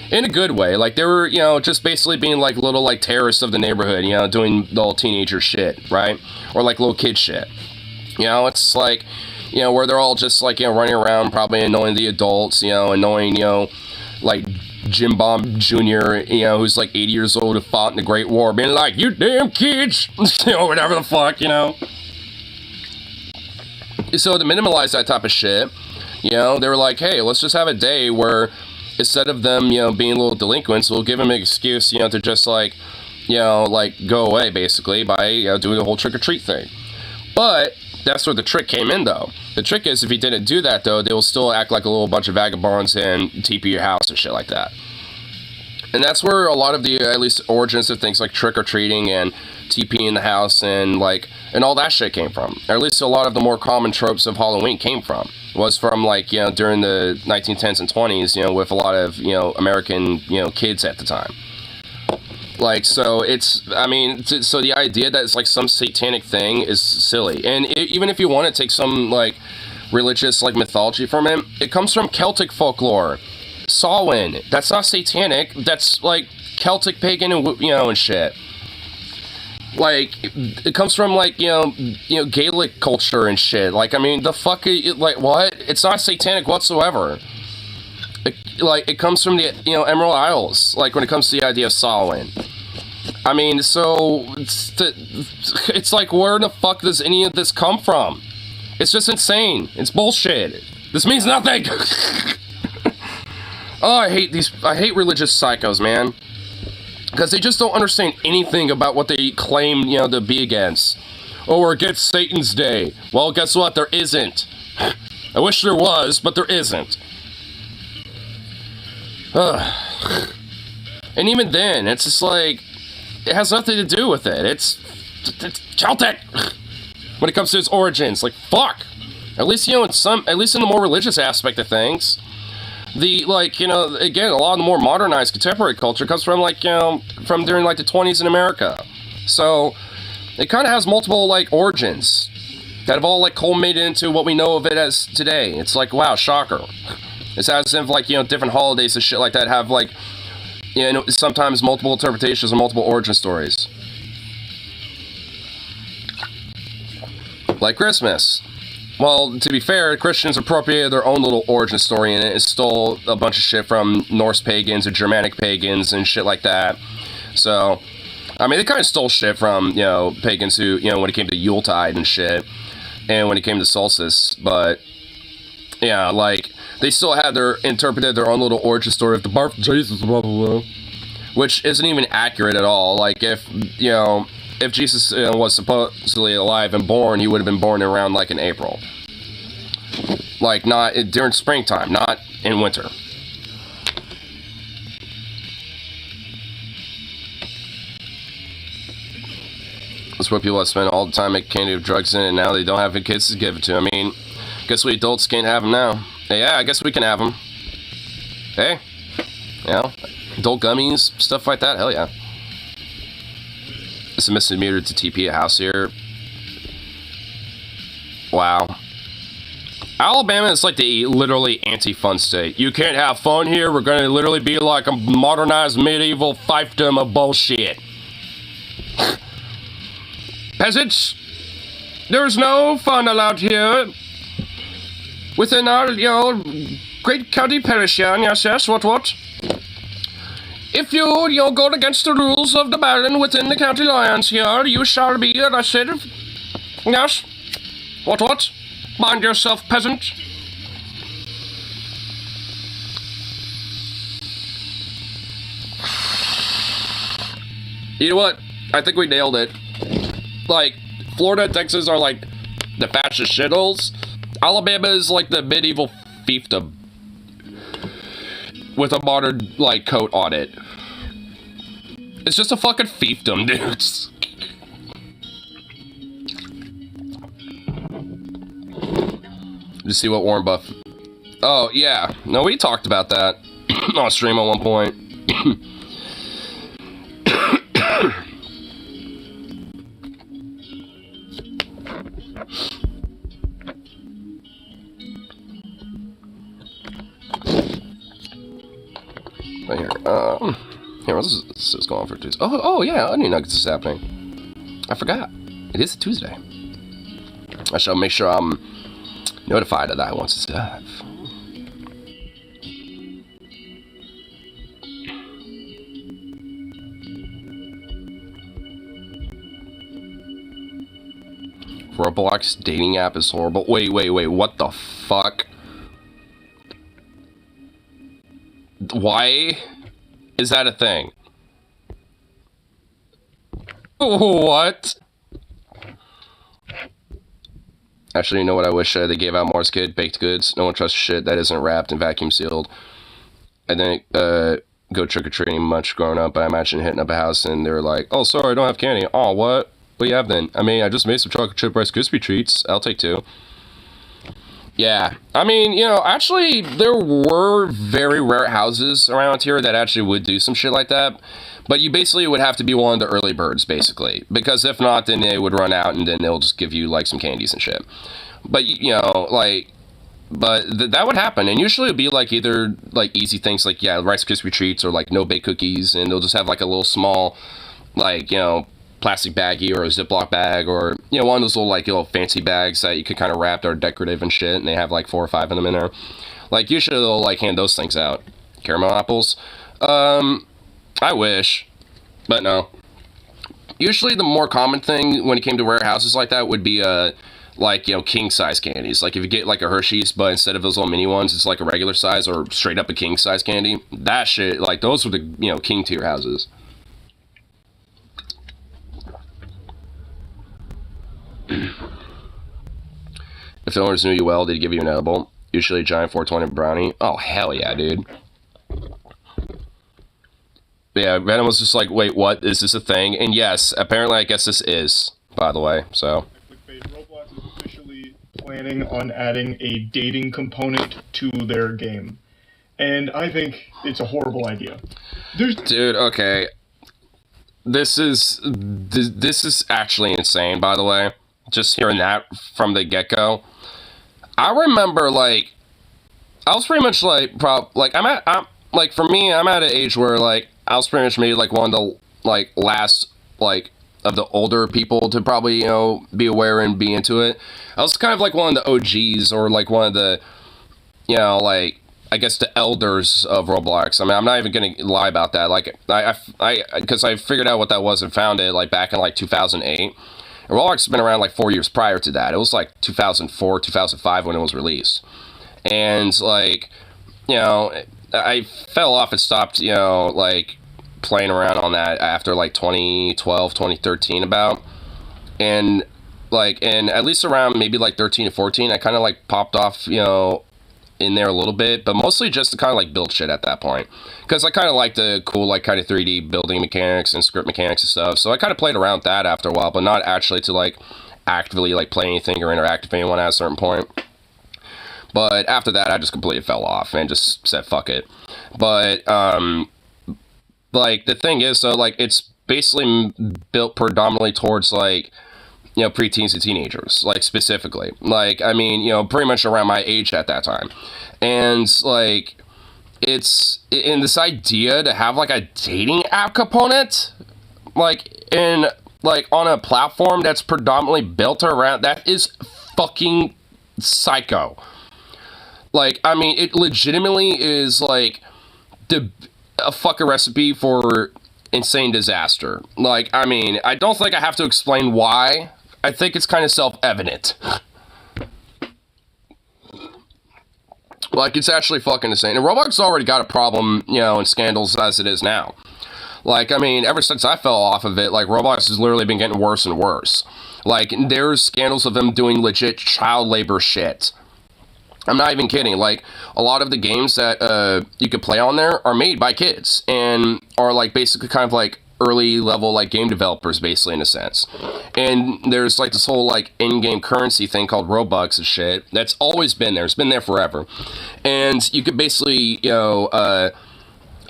In a good way. Like, they were, you know, just basically being like little like terrorists of the neighborhood, you know, doing the little teenager shit, right? Or like little kid shit. You know, it's like, you know, where they're all just like, you know, running around, probably annoying the adults, you know, annoying, you know, like Jim Bomb Jr., you know, who's like 80 years old, who fought in the Great War, being like, you damn kids, you know, whatever the fuck, you know. So to minimize that type of shit, you know, they were like, hey, let's just have a day where instead of them, you know, being little delinquents, we'll give them an excuse, you know, to just like, you know, like go away basically by, you know, doing the whole trick-or-treat thing. But that's where the trick came in, though. The trick is, if you didn't do that, though, they will still act like a little bunch of vagabonds and TP your house and shit like that. And that's where a lot of the, at least, origins of things like trick-or-treating and TP in the house and, like, and all that shit came from. Or at least a lot of the more common tropes of Halloween came from. Was from, like, you know, during the 1910s and 20s, you know, with a lot of, you know, American, you know, kids at the time. Like, so it's, I mean, so the idea that it's like some satanic thing is silly. And even if you want to take some, like, religious, like, mythology from it, it comes from Celtic folklore. Samhain, that's not satanic, that's, like, Celtic pagan and, you know, and shit. Like, it comes from, like, you know, Gaelic culture and shit. Like, I mean, the fuck, like, what? It's not satanic whatsoever. It comes from the, you know, Emerald Isles, like, when it comes to the idea of Samhain. I mean, so, it's like, where the fuck does any of this come from? It's just insane. It's bullshit. This means nothing! Oh, I hate religious psychos, man. Because they just don't understand anything about what they claim, you know, to be against. Oh, we're against Satan's Day. Well, guess what? There isn't. I wish there was, but there isn't. And even then, it's just like, it has nothing to do with it. It's Celtic when it comes to its origins. Like, fuck. At least, you know, at least in the more religious aspect of things, the, like, you know, again, a lot of the more modernized contemporary culture comes from, like, you know, from during, like, the 20s in America. So, it kind of has multiple, like, origins that have all, like, culminated into what we know of it as today. It's like, wow, shocker. It's as if, like, you know, different holidays and shit like that have, like, you know, sometimes multiple interpretations and multiple origin stories. Like Christmas. Well, to be fair, Christians appropriated their own little origin story in it and stole a bunch of shit from Norse pagans and Germanic pagans and shit like that. So, I mean, they kind of stole shit from, you know, pagans who, you know, when it came to Yuletide and shit, and when it came to solstice, but, yeah, like, they still had interpreted their own little origin story of the birth of Jesus, blah, blah, blah, which isn't even accurate at all. Like, if, you know, if Jesus was supposedly alive and born, he would have been born around, like, in April. Like, not during springtime, not in winter. That's what people have spent all the time making candy with drugs in, and now they don't have the kids to give it to. I mean, guess we adults can't have them now. Hey, yeah, I guess we can have them. Hey, you know, adult gummies, stuff like that, hell yeah. It's a misdemeanor to TP a house here. Wow. Alabama is like the literally anti-fun state. You can't have fun here. We're going to literally be like a modernized medieval fiefdom of bullshit. Peasants, there's no fun allowed here. Within our, you know, great county parish here, yes, what? If you know, go against the rules of the Baron within the county lines here, you shall be arrested. Yes? What? Mind yourself, peasant. You know what? I think we nailed it. Like, Florida and Texas are like the fascist shitholes. Alabama is like the medieval fiefdom with a modern, like, coat on it. It's just a fucking fiefdom, dudes. Just see what Warren Buffett... Oh, yeah. No, we talked about that on stream at one point. Here, this is going for Tuesday. Oh yeah, Onion Nuggets is happening. I forgot. It is a Tuesday. I shall make sure I'm notified of that once it's live. Roblox dating app is horrible. Wait, what the fuck? Why is that a thing? What? Actually, you know what I wish they gave out more as kid? Baked goods. No one trusts shit that isn't wrapped and vacuum sealed. I didn't go trick-or-treating much growing up, but I imagine hitting up a house and they're like, oh, sorry, I don't have candy. Oh, what? What do you have then? I mean, I just made some chocolate chip Rice Krispie treats. I'll take 2. Yeah. I mean, you know, actually, there were very rare houses around here that actually would do some shit like that. But you basically would have to be one of the early birds, basically. Because if not, then they would run out and then they'll just give you, like, some candies and shit. But, you know, like... But that would happen, and usually it would be, like, either, like, easy things like, yeah, Rice Krispie treats or, like, no-bake cookies, and they'll just have, like, a little small, like, you know, plastic baggie or a Ziploc bag or, you know, one of those little, like, little fancy bags that you could kind of wrap that are decorative and shit, and they have, like, 4 or 5 of them in there. Like, usually they'll, like, hand those things out. Caramel apples. I wish, but no. Usually the more common thing when it came to rare houses like that would be, like, you know, king-size candies. Like, if you get, like, a Hershey's, but instead of those little mini ones, it's, like, a regular size or straight up a king-size candy. That shit, like, those were the, you know, king-tier houses. If the owners knew you well, they'd give you an edible. Usually a giant 420 brownie. Oh, hell yeah, dude. Yeah, Venom was just like, wait, what? Is this a thing? And yes, apparently I guess this is, by the way, so. Roblox is officially planning on adding a dating component to their game. And I think it's a horrible idea. Dude, okay. This is actually insane, by the way. Just hearing that from the get-go. I remember, like, I was pretty much, like, like, for me, I'm at an age where, like, I was pretty much maybe, like, one of the, like, last, like, of the older people to probably, you know, be aware and be into it. I was kind of, like, one of the OGs, or, like, one of the, you know, like, I guess the elders of Roblox. I mean, I'm not even gonna lie about that. Like, because I figured out what that was and found it, like, back in, like, 2008. And Roblox has been around like 4 years prior to that. It was like 2004, 2005 when it was released. And like, you know, I fell off and stopped, you know, like playing around on that after like 2012, 2013 about. And like, and at least around maybe like 13 to 14, I kind of like popped off, you know, in there a little bit, but mostly just to kind of like build shit at that point, because I kind of like the cool like kind of 3D building mechanics and script mechanics and stuff. So I kind of played around with that after a while, but not actually to like actively like play anything or interact with anyone at a certain point. But after that, I just completely fell off and just said fuck it. But like the thing is, so like it's basically built predominantly towards like, you know, preteens and teenagers, like, specifically. Like, I mean, you know, pretty much around my age at that time. And, like, it's in this idea to have, like, a dating app component, like, in, like, on a platform that's predominantly built around, that is fucking psycho. Like, I mean, it legitimately is, like, a fucking recipe for insane disaster. Like, I mean, I don't think I have to explain why. I think it's kind of self-evident. Like, it's actually fucking insane. And Roblox already got a problem, you know, and scandals as it is now. Like, I mean, ever since I fell off of it, like, Roblox has literally been getting worse and worse. Like, there's scandals of them doing legit child labor shit. I'm not even kidding. Like, a lot of the games that you could play on there are made by kids. And are, like, basically kind of, like, early level like game developers, basically, in a sense. And there's like this whole like in-game currency thing called Robux and shit that's always been there. It's been there forever, and you could basically, you know,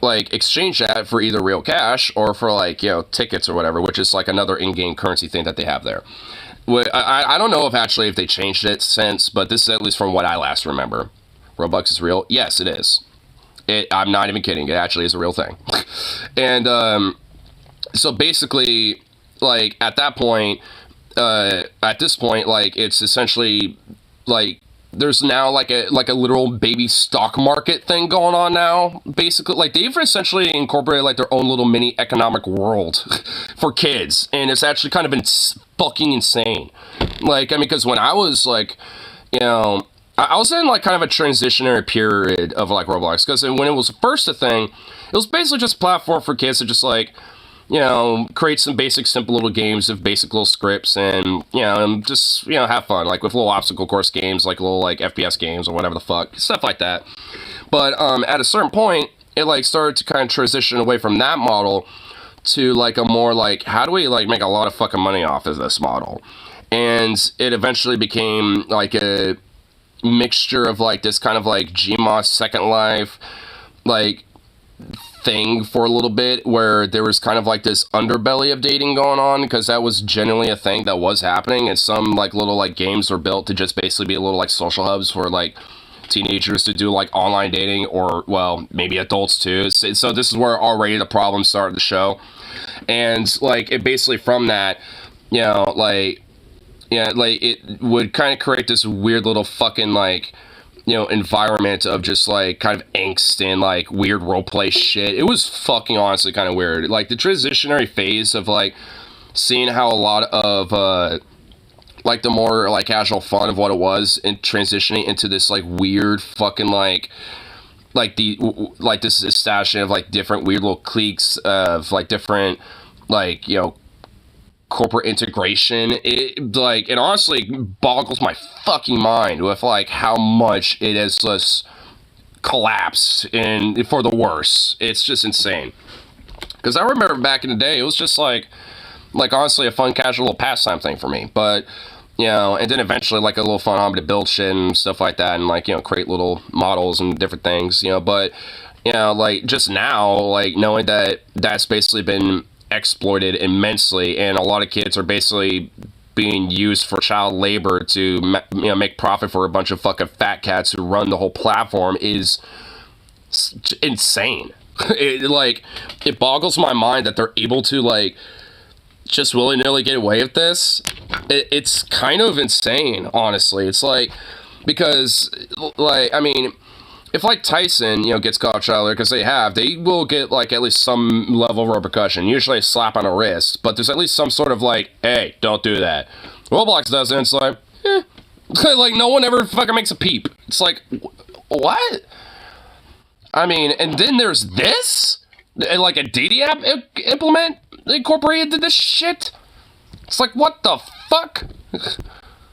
like exchange that for either real cash or for like, you know, tickets or whatever, which is like another in-game currency thing that they have there. I don't know if they changed it since, but this is at least from what I last remember. Robux is real. Yes, it is. I'm not even kidding. It actually is a real thing. And so basically, like at this point, like it's essentially like there's now like a literal baby stock market thing going on now. Basically, like they've essentially incorporated like their own little mini economic world for kids, and it's actually kind of been fucking insane. Like, I mean, because when I was like, you know, I was in like kind of a transitionary period of like Roblox, because when it was first a thing, it was basically just a platform for kids to just like, you know, create some basic, simple little games of basic little scripts and, you know, and just, you know, have fun, like with little obstacle course games, like little like FPS games or whatever the fuck, stuff like that. But at a certain point, it like started to kind of transition away from that model to like a more like, how do we like make a lot of fucking money off of this model? And it eventually became like a mixture of like this kind of like Gmod Second Life, like thing for a little bit, where there was kind of like this underbelly of dating going on, because that was generally a thing that was happening, and some like little like games were built to just basically be a little like social hubs for like teenagers to do like online dating, or well, maybe adults too. So this is where already the problem started to show. And like it basically from that, you know, like yeah, like it would kind of create this weird little fucking like, you know, environment of just like kind of angst and like weird roleplay shit. It was fucking honestly kind of weird. Like the transitionary phase of like seeing how a lot of like the more like casual fun of what it was, and transitioning into this like weird fucking like this establishment of like different weird little cliques of like different like, you know, corporate integration. It honestly boggles my fucking mind with like how much it has just collapsed and for the worse. It's just insane. Because I remember back in the day, it was just like honestly a fun casual little pastime thing for me. But you know, and then eventually like a little fun hobby to build shit and stuff like that, and like, you know, create little models and different things, you know. But you know, like just now, like knowing that that's basically been exploited immensely, and a lot of kids are basically being used for child labor to, you know, make profit for a bunch of fucking fat cats who run the whole platform is insane. It boggles my mind that they're able to like just willy-nilly get away with this. It's kind of insane, honestly. It's like, because like, I mean, if like Tyson, you know, gets caught child labor, because they will get like at least some level of repercussion, usually a slap on the wrist, but there's at least some sort of like, hey, don't do that. Roblox doesn't. It's like, like no one ever fucking makes a peep. It's like, what? I mean, and then there's this, and like a dating app implement incorporated into this shit. It's like, what the fuck?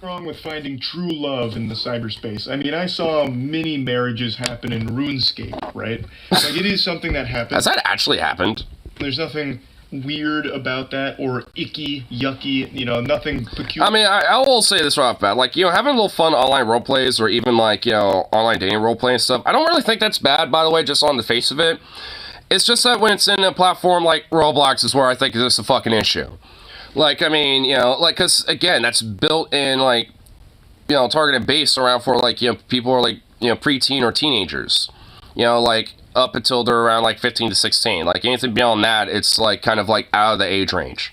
Wrong with finding true love in the cyberspace. I mean, I saw many marriages happen in RuneScape, right? Like, it is something that happens. Has that actually happened? There's nothing weird about that, or icky, yucky, you know, nothing peculiar. I mean, I will say this right off the bat, like, you know, having a little fun online role plays, or even like, you know, online dating role play and stuff, I don't really think that's bad, by the way, just on the face of it. It's just that when it's in a platform like Roblox is where I think it's a fucking issue. Like, I mean, you know, like, because, again, that's built in, like, you know, targeted base around for, like, you know, people who are, like, you know, preteen or teenagers. You know, like, up until they're around, like, 15 to 16. Like, anything beyond that, it's, like, kind of, like, out of the age range.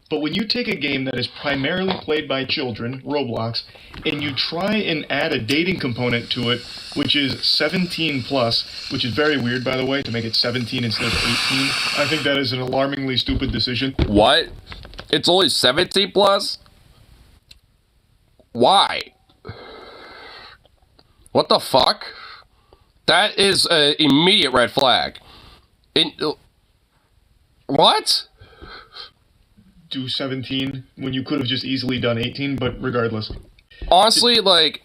But when you take a game that is primarily played by children, Roblox, and you try and add a dating component to it, which is 17 plus, which is very weird, by the way, to make it 17 instead of 18, I think that is an alarmingly stupid decision. What? It's only 17 plus? Why? What the fuck? That is an immediate red flag. What? Do 17 when you could have just easily done 18, but regardless. Honestly, like,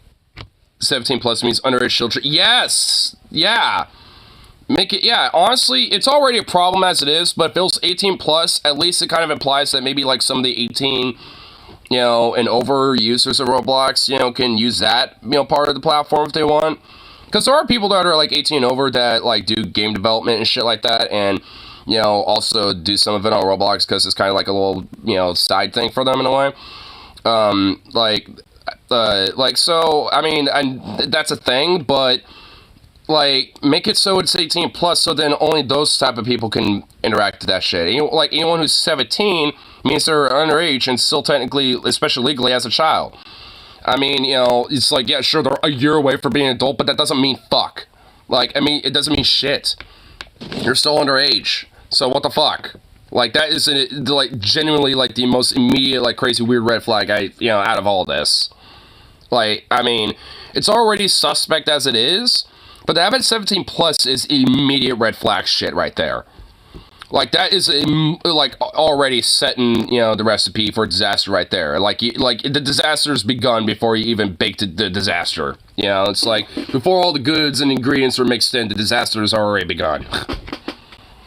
17 plus means underage children. Yes! Yeah! Make it, yeah, honestly, it's already a problem as it is, but if it was 18 plus, at least it kind of implies that maybe, like, some of the 18, you know, and over users of Roblox, you know, can use that, you know, part of the platform if they want. Because there are people that are, like, 18 and over that, like, do game development and shit like that, and you know, also do some of it on Roblox because it's kind of like a little, you know, side thing for them in a way. So, I mean, and that's a thing, but like, make it so it's 18 plus, so then only those type of people can interact with that shit. Like, anyone who's 17 means they're underage and still technically, especially legally, as a child. I mean, it's like, yeah, sure, they're a year away from being an adult, but that doesn't mean fuck. Like, I mean, it doesn't mean shit. You're still underage. So what the fuck? Like, that is, like, genuinely, like, the most immediate, like, crazy, weird red flag, out of all this. Like, I mean, it's already suspect as it is, but to have it 17 plus is immediate red flag shit right there. Like, that is, like, already setting, the recipe for disaster right there. Like, the disaster's begun before you even baked the disaster. It's like, before all the goods and ingredients are mixed in, the disaster has already begun.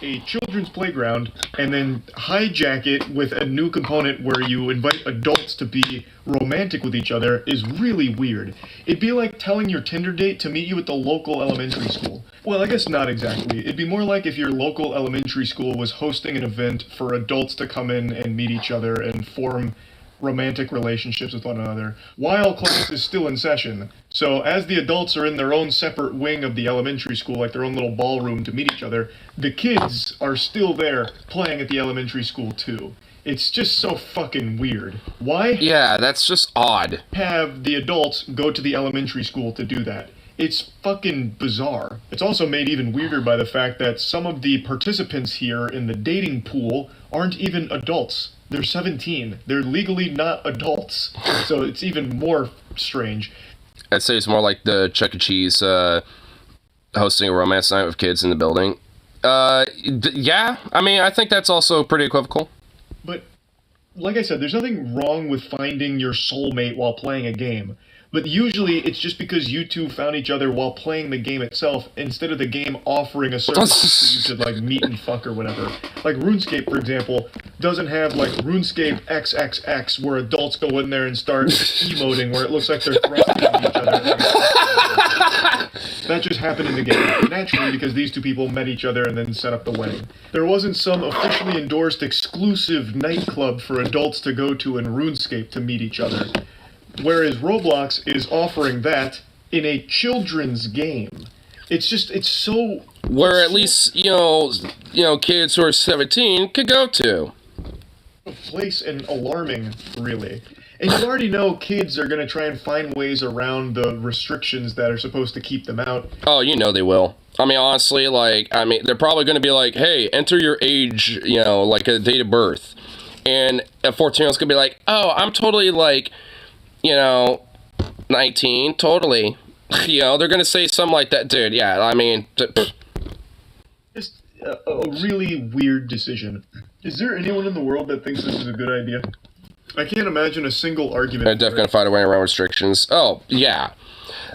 A children's playground and then hijack it with a new component where you invite adults to be romantic with each other is really weird. It'd be like telling your Tinder date to meet you at the local elementary school. Well, I guess not exactly. It'd be more like if your local elementary school was hosting an event for adults to come in and meet each other and form romantic relationships with one another while class is still in session. So as the adults are in their own separate wing of the elementary school, like their own little ballroom to meet each other, the kids are still there playing at the elementary school too. It's just so fucking weird. Why? Yeah, that's just odd. Have the adults go to the elementary school to do that. It's fucking bizarre. It's also made even weirder by the fact that some of the participants here in the dating pool aren't even adults. They're 17. They're legally not adults. So it's even more strange. I'd say it's more like the Chuck E. Cheese hosting a romance night with kids in the building. Yeah, I mean, I think that's also pretty equivocal. But, like I said, there's nothing wrong with finding your soulmate while playing a game. But usually it's just because you two found each other while playing the game itself instead of the game offering a service so you could, like, meet and fuck or whatever. Like RuneScape, for example, doesn't have, like, RuneScape XXX where adults go in there and start emoting where it looks like they're thrusting at each other. That just happened in the game, naturally, because these two people met each other and then set up the wedding. There wasn't some officially endorsed exclusive nightclub for adults to go to in RuneScape to meet each other. Whereas Roblox is offering that in a children's game. It's so... Where at least, kids who are 17 could go to. A place and alarming, really. And you already know kids are going to try and find ways around the restrictions that are supposed to keep them out. Oh, they will. I mean, honestly, they're probably going to be like, hey, enter your age, like a date of birth. And a 14-year-old's going to be like, oh, I'm totally, 19, totally. They're going to say something like that, dude. Yeah, I mean... Just a really weird decision. Is there anyone in the world that thinks this is a good idea? I can't imagine a single argument. They're definitely going to find a way around restrictions. Oh, yeah.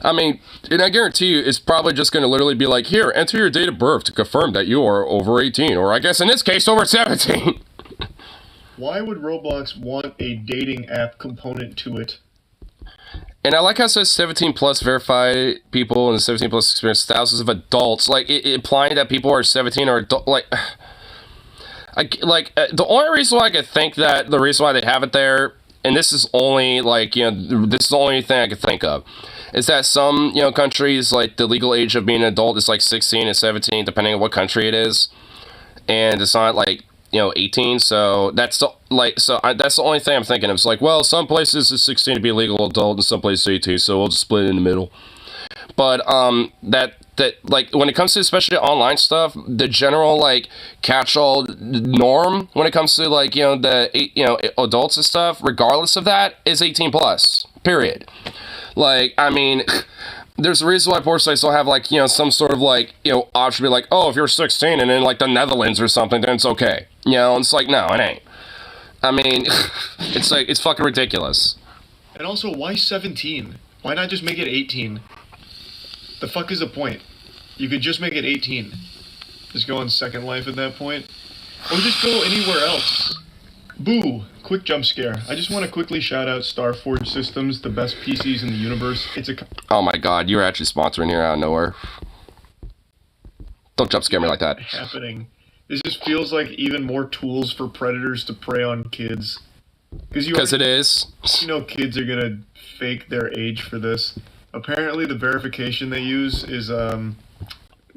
I mean, and I guarantee you, it's probably just going to literally be like, here, enter your date of birth to confirm that you are over 18, or I guess in this case, over 17. Why would Roblox want a dating app component to it? And I like how it says 17 plus verified people and 17 plus experience thousands of adults, implying that people are 17 or adult, the only reason why I could think that the reason why they have it there, and this is only this is the only thing I could think of, is that some countries, like, the legal age of being an adult is like 16 and 17 depending on what country it is, and it's not 18, so that's the that's the only thing I'm thinking of. It's like, well, some places it's 16 to be a legal adult and some places 18, so we'll just split it in the middle. But that when it comes to especially online stuff, the general catch-all norm when it comes to the adults and stuff, regardless of that, is 18 plus. Period. I mean, there's a reason why porn sites don't have some sort of option to be like, oh, if you're 16 and in the Netherlands or something, then it's okay. It's like, no, it ain't. I mean, it's fucking ridiculous. And also, why 17? Why not just make it 18? The fuck is the point? You could just make it 18. Just go on Second Life at that point. Or just go anywhere else. Boo! Quick jump scare. I just want to quickly shout out Starforge Systems, the best PCs in the universe. Oh my god, you're actually sponsoring here out of nowhere. Don't jump scare me like that. Happening. This just feels like even more tools for predators to prey on kids. Because it is. Kids are gonna fake their age for this. Apparently the verification they use is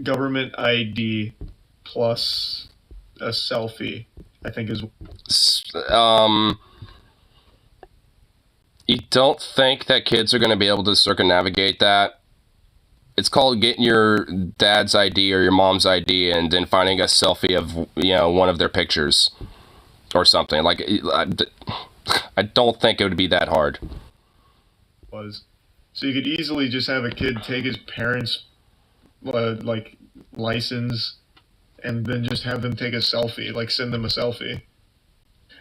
government ID plus a selfie, I think is. You don't think that kids are going to be able to circumnavigate that? It's called getting your dad's ID or your mom's ID and then finding a selfie of, one of their pictures or something. Like, I don't think it would be that hard. So you could easily just have a kid take his parents' license and then just have them take a selfie, like send them a selfie.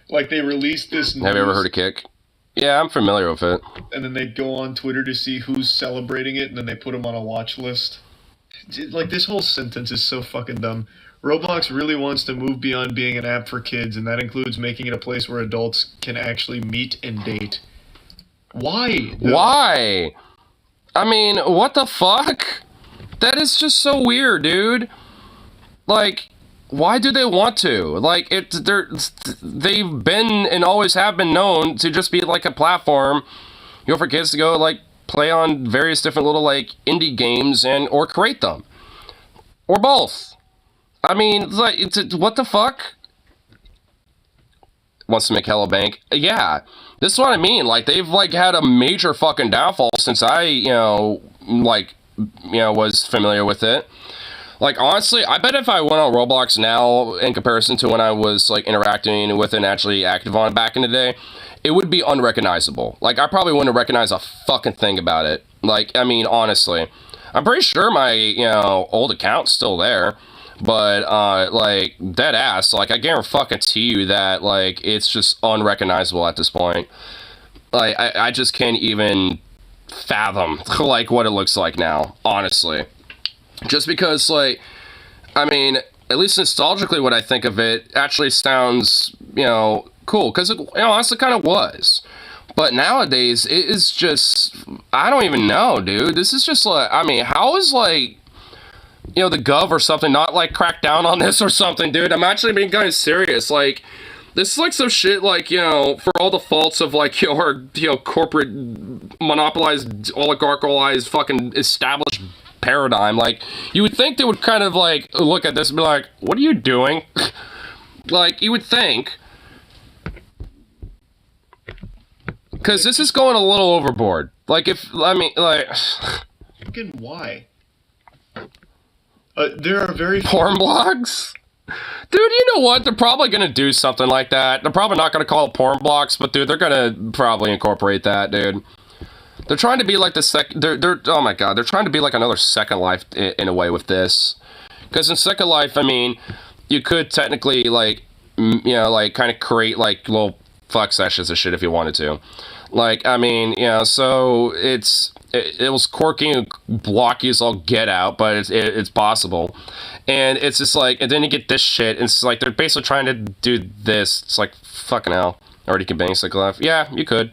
Like they released this news, have you ever heard of Kick? Yeah, I'm familiar with it. And then they go on Twitter to see who's celebrating it, and then they put them on a watch list. Like, this whole sentence is so fucking dumb. Roblox really wants to move beyond being an app for kids, and that includes making it a place where adults can actually meet and date. Why? Why? I mean, what the fuck? That is just so weird, dude. Like, why do they want to? Like, they've been and always have been known to just be like a platform, for kids to go like play on various different little like indie games or create them, or both. I mean, like, what the fuck? Wants to make hella bank? Yeah, this is what I mean. Like, they've like had a major fucking downfall since I was familiar with it. Like, honestly, I bet if I went on Roblox now in comparison to when I was like interacting with it and actually active on it back in the day, it would be unrecognizable. Like, I probably wouldn't recognize a fucking thing about it. Like, I mean, honestly, I'm pretty sure my old account's still there. But, like, dead ass, like, I guarantee you that, like, it's just unrecognizable at this point. Like, I just can't even fathom, like, what it looks like now, honestly. Just because, like, I mean, at least nostalgically what I think of it actually sounds, cool. Because, honestly, kind of was. But nowadays, it is just, I don't even know, dude. This is just, like, I mean, how is, like, the gov or something not like crack down on this or something, dude? I'm actually being kind of serious. Like, this is like some shit, like, for all the faults of like our corporate monopolized, oligarchalized, fucking established paradigm. Like, you would think they would kind of like look at this and be like, what are you doing? Like, you would think, because this is going a little overboard. Like, fucking why? There are very porn blogs? Dude, you know what? They're probably going to do something like that. They're probably not going to call it porn blogs, but dude, they're going to probably incorporate that, dude. They're trying to be like oh my god, they're trying to be like another Second Life in a way with this. Because in Second Life, I mean, you could technically like, like kind of create like little fuck sessions and shit if you wanted to. Like, I mean, so it was quirky and blocky as all get out, but it's possible. And it's just like, and then you get this shit, and it's like, they're basically trying to do this. It's like, fucking hell. Already can bang Second Life? Yeah, you could.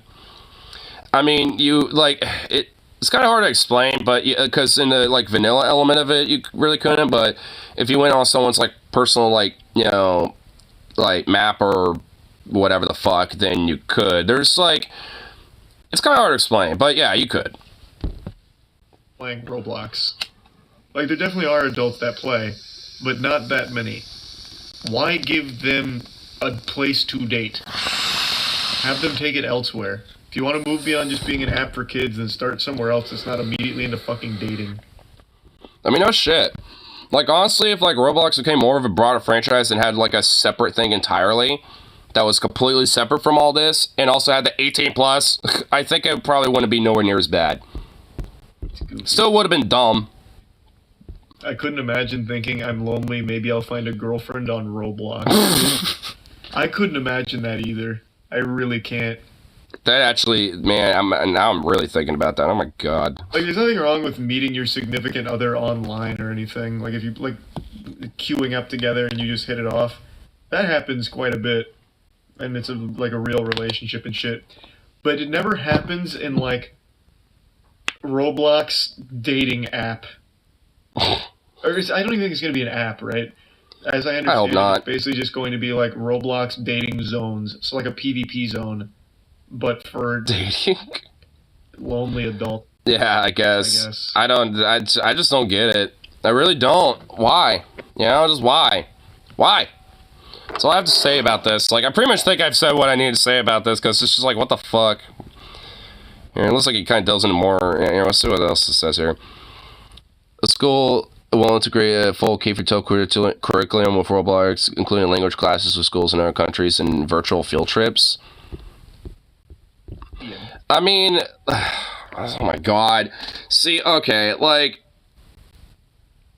I mean, it's kind of hard to explain, but because in the, like, vanilla element of it, you really couldn't, but if you went on someone's, like, personal, like, like, map or whatever the fuck, then you could. There's, like, it's kind of hard to explain, but yeah, you could. Playing Roblox. Like, there definitely are adults that play, but not that many. Why give them a place to date? Have them take it elsewhere. If you want to move beyond just being an app for kids, then start somewhere else that's not immediately into fucking dating. I mean, no shit. Like, honestly, if, like, Roblox became more of a broader franchise and had, like, a separate thing entirely that was completely separate from all this, and also had the 18+, I think it probably wouldn't be nowhere near as bad. Still would have been dumb. I couldn't imagine thinking, I'm lonely, maybe I'll find a girlfriend on Roblox. I couldn't imagine that either. I really can't. That actually, man, now I'm really thinking about that. Oh my god. Like, there's nothing wrong with meeting your significant other online or anything. Like, if you, like, queuing up together and you just hit it off. That happens quite a bit. And it's, like, a real relationship and shit. But it never happens in, like, Roblox dating app. I don't even think it's going to be an app, right? As I understand, I hope not. It's basically just going to be like Roblox dating zones. So like a PvP zone, but for dating lonely adult. Yeah, I guess. I just don't get it. I really don't. Why? You know, just why? Why? That's all I have to say about this. Like, I pretty much think I've said what I need to say about this, because it's just like, what the fuck? Here, it looks like he kind of delves into more. Here, let's see what else it says here. The school will integrate a full K-12 curriculum with Roblox, including language classes with schools in other countries and virtual field trips. I mean, oh my god. See, okay, like,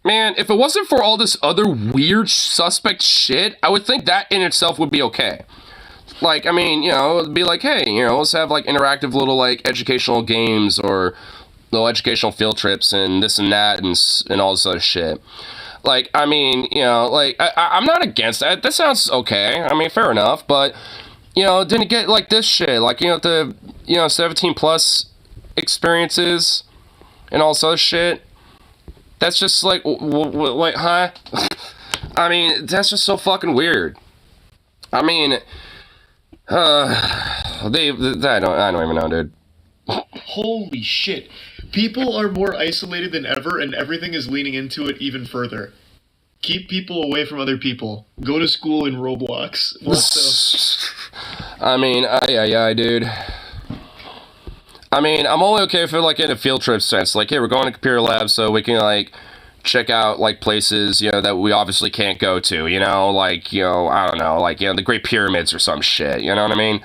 man, if it wasn't for all this other weird suspect shit, I would think that in itself would be okay. Like, I mean, you know, it'd be like, hey, you know, let's have, like, interactive little, like, educational games or little educational field trips and this and that and all this other shit. Like, I mean, you know, like, I'm not against that. That sounds okay. I mean, fair enough, but, you know, didn't get, like, this shit. Like, you know, the, you know, 17-plus experiences and all this other shit. That's just like, wait, huh? I mean, that's just so fucking weird. I mean, I don't even know, dude. Holy shit. People are more isolated than ever, and everything is leaning into it even further. Keep people away from other people. Go to school in Roblox. I mean, yeah, dude. I mean, I'm only okay if we're, like, in a field trip sense. Like, hey, we're going to computer lab so we can, like, check out, like, places, you know, that we obviously can't go to, you know? Like, you know, I don't know, like, you know, the Great Pyramids or some shit, you know what I mean?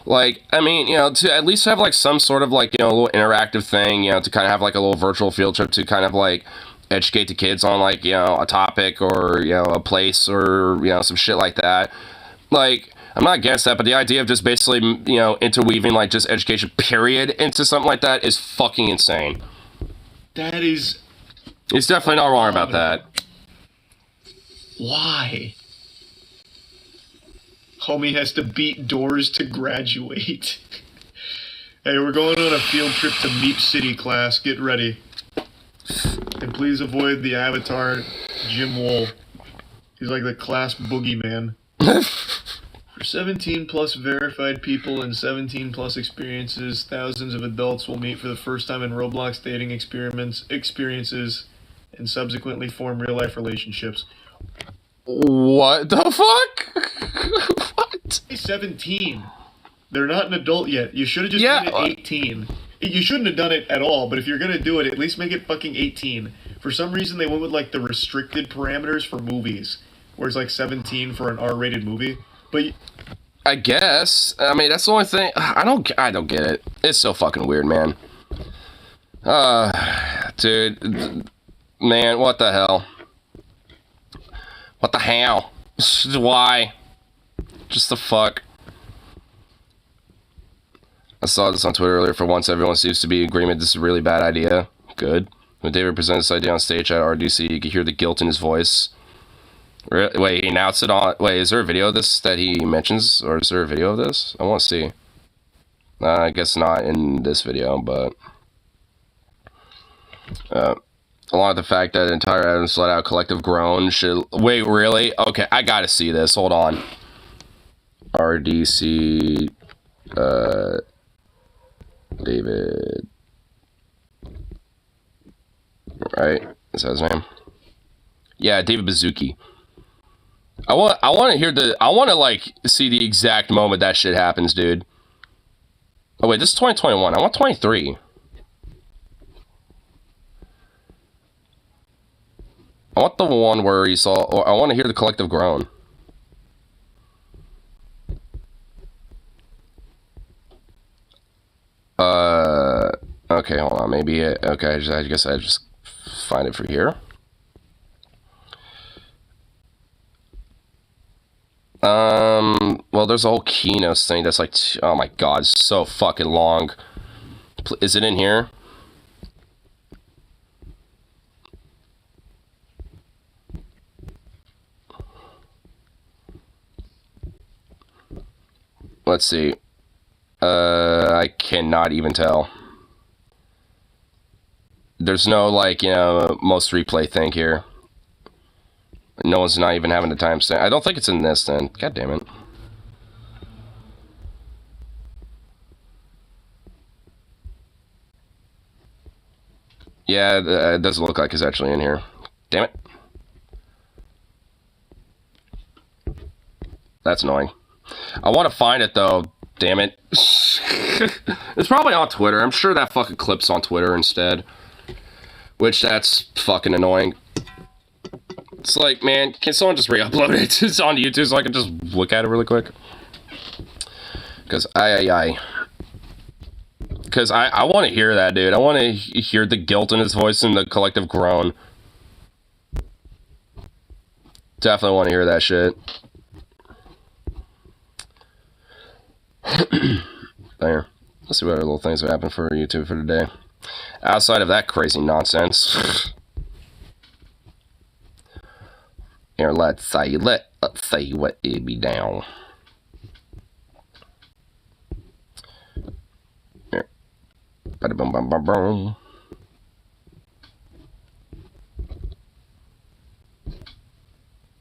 Like, I mean, you know, to at least have, like, some sort of, like, you know, a little interactive thing, you know, to kind of have, like, a little virtual field trip to kind of, like, educate the kids on, like, you know, a topic or, you know, a place or, you know, some shit like that. Like, I'm not against that, but the idea of just basically, you know, interweaving, like, just education, period, into something like that is fucking insane. That is... He's definitely not wrong about that. Why? Homie has to beat doors to graduate. Hey, we're going on a field trip to Meep City class. Get ready. And please avoid the avatar, Jim Wool. He's like the class boogeyman. For 17-plus verified people and 17-plus experiences, thousands of adults will meet for the first time in Roblox dating experiences and subsequently form real-life relationships. What the fuck? What? 17. They're not an adult yet. You should have just made it 18. You shouldn't have done it at all, but if you're gonna do it, at least make it fucking 18. For some reason, they went with, like, the restricted parameters for movies, where it's, like, 17 for an R-rated movie. But I guess. I mean, that's the only thing. I don't get it. It's so fucking weird, man. Dude, man, what the hell? What the hell? Why? Just the fuck. I saw this on Twitter earlier. For once, everyone seems to be in agreement this is a really bad idea. Good. When David presented this idea on stage at RDC, you could hear the guilt in his voice. Wait, he announced it on... Wait, is there a video of this that he mentions? Or is there a video of this? I want to see. I guess not in this video, but... along with the fact that entire evidence let out collective groan should... Wait, really? Okay, I gotta see this. Hold on. RDC... David... Right? Is that his name? Yeah, David Bazuki. I want to hear the... I want to, like, see the exact moment that shit happens, dude. Oh, wait, this is 2021. I want 23. I want the one where he saw... I want to hear the collective groan. Okay, hold on. Maybe it... Okay, I guess I just find it for here. Well, there's a whole keynote thing that's like, oh my god, so fucking long. Is it in here? Let's see. I cannot even tell. There's no, like, you know, most replay thing here. No one's not even having the timestamp. I don't think it's in this then. God damn it. Yeah, it doesn't look like it's actually in here. Damn it. That's annoying. I want to find it, though. Damn it. It's probably on Twitter. I'm sure that fucking clip's on Twitter instead. Which, that's fucking annoying. It's like, man, can someone just re-upload it? It's on YouTube so I can just look at it really quick. Because, Because I want to hear that, dude. I want to hear the guilt in his voice and the collective groan. Definitely want to hear that shit. There. Let's see what other little things have happened for YouTube for today. Outside of that crazy nonsense. Here, let's see what it be down. Here. Bada boom bum bum boom.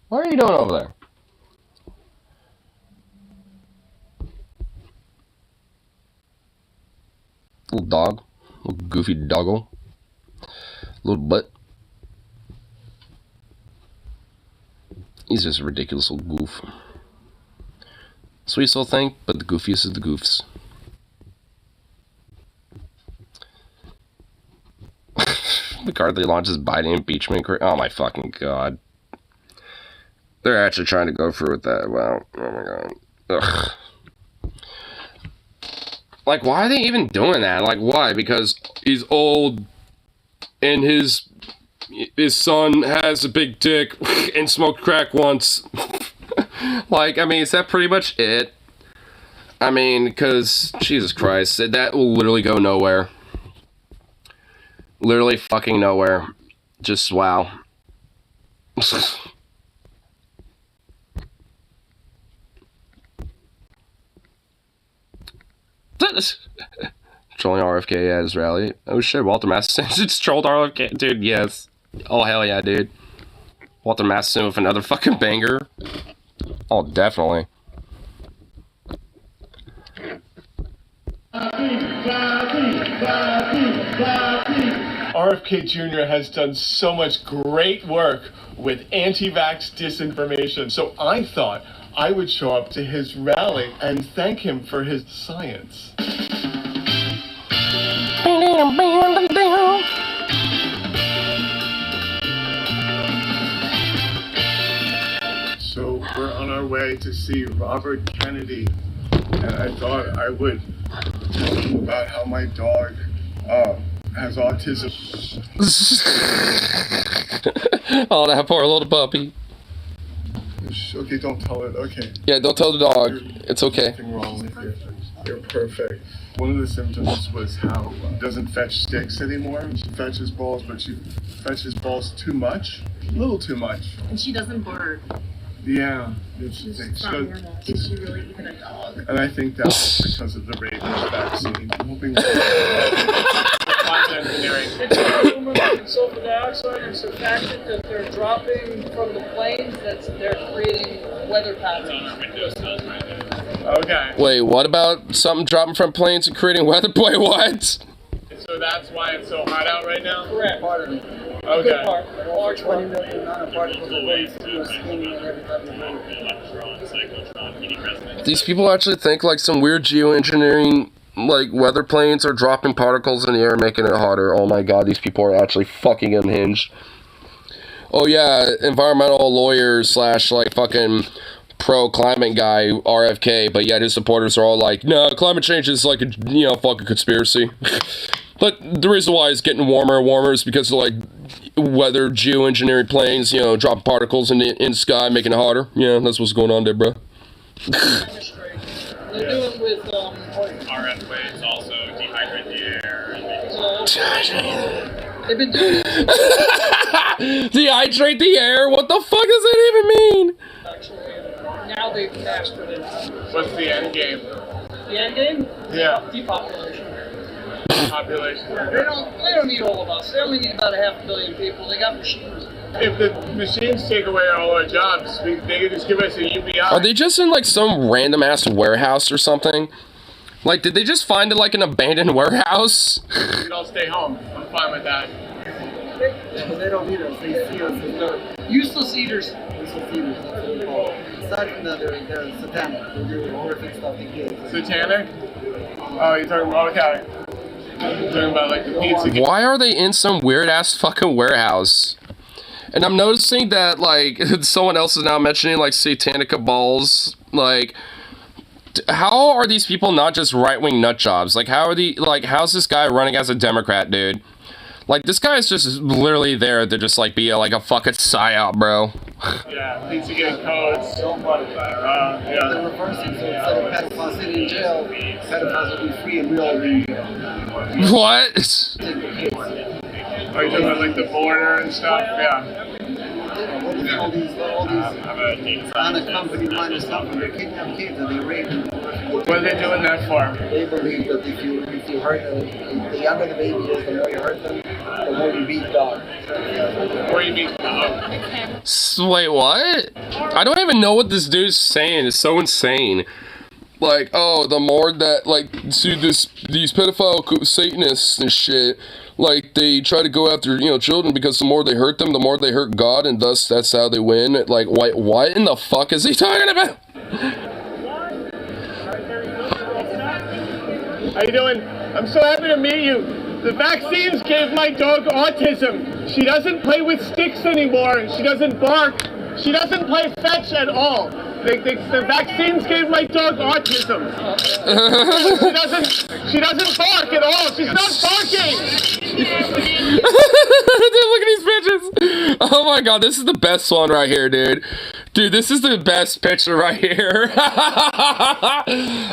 What are you doing over there? Little dog. Little goofy doggo. Little butt. He's just a ridiculous little goof. Sweet little thing, but the goofiest of the goofs. McCarthy launches Biden impeachment. Oh my fucking god. They're actually trying to go through with that. Wow. Oh my god. Ugh. Like, why are they even doing that? Like, why? Because he's old and his son has a big dick and smoked crack once. Like, I mean, is that pretty much it? I mean, because, Jesus Christ, that will literally go nowhere. Literally fucking nowhere. Just, wow. Trolling RFK at his rally. Oh shit, Walter Massachusetts trolled RFK. Dude, yes. Oh hell yeah, dude. Walter Massachusetts with another fucking banger. Oh, definitely. RFK Jr. has done so much great work with anti-vax disinformation, so I thought I would show up to his rally and thank him for his science. So we're on our way to see Robert Kennedy, and I thought I would tell him about how my dog has autism. Oh, that poor little puppy. Okay, don't tell it. Okay. Yeah, don't tell the dog. It's okay. Nothing wrong with you. You're perfect. One of the symptoms was how she doesn't fetch sticks anymore. She fetches balls, but she fetches balls too much. A little too much. And she doesn't bark. Yeah. She's not normal. Is she really even a dog? And I think that's because of the rabies vaccine. I'm hoping that engineering. It's a rumor that sulfur dioxide and surfactant that they're dropping from the planes, they're creating weather patterns. Okay. Wait, what about something dropping from planes and creating weather? Wait, what? So that's why it's so hot out right now? Correct. Okay. Good part. Large 20 part. million nanoparticles of waste These people actually think like some weird geoengineering, like weather planes are dropping particles in the air, making it hotter. Oh my god, these people are actually fucking unhinged. Oh yeah, environmental lawyer slash like fucking pro-climate guy, RFK, but yet his supporters are all like, no, climate change is like a, fucking conspiracy. But the reason why it's getting warmer and warmer is because of like weather geoengineering planes, dropping particles in the sky, making it hotter. Yeah, that's what's going on there, bro. They do it with RF waves also dehydrate the air. they've been doing it Dehydrate the air? What the fuck does that even mean? actually. Now they've mastered it. What's the end game? The end game? Yeah. Depopulation. Population. They don't need all of us. They only need about 500 million people. They got machines. If the machines take away all our jobs, they could just give us a UBI. Are they just in like some random ass warehouse or something? Like, did they just find like an abandoned warehouse? I'll stay home. I'm fine with that. Yeah, but they don't need us. They see us as dirt. Useless eaters. Useless eaters. That's what we call them. Aside from that, they're satanic. They do horrific stuff to kids. Satanic? Oh, you're talking about, okay. You're talking about like the pizza. Why are they in some weird ass fucking warehouse? And I'm noticing that like someone else is now mentioning like satanic cabals. Like, how are these people not just right-wing nut jobs? Like, how's this guy running as a Democrat, dude? Like, this guy is just literally there to just like be like a fucking psyop, bro. Yeah, pizza getting codes. So funny. They're Yeah. reversing, so instead of pedophiles sitting in jail, pedophiles will be free and we'll be in jail. What? Take the kids. Are you talking about like the foreigner and stuff? Yeah. All these I'm a data scientist. unaccompanied minor stuff, they kidnap kids and they rape them. What are they doing that for? They believe that if you hurt them, the younger the baby is, the more you hurt them, the more you beat the dog. Or you mean, Wait, what? I don't even know what this dude's saying. It's so insane. Like, oh, the more that, like, see these pedophile Satanists and shit, like, they try to go after, children because the more they hurt them, the more they hurt God, and thus that's how they win. Like, what in the fuck is he talking about? how you doing? I'm so happy to meet you. The vaccines gave my dog autism. She doesn't play with sticks anymore. She doesn't bark. She doesn't play fetch at all. The vaccines gave my dog autism. She doesn't bark at all. She's not barking. Dude, look at these pictures. Oh my god, this is the best one right here, dude. Dude, this is the best picture right here.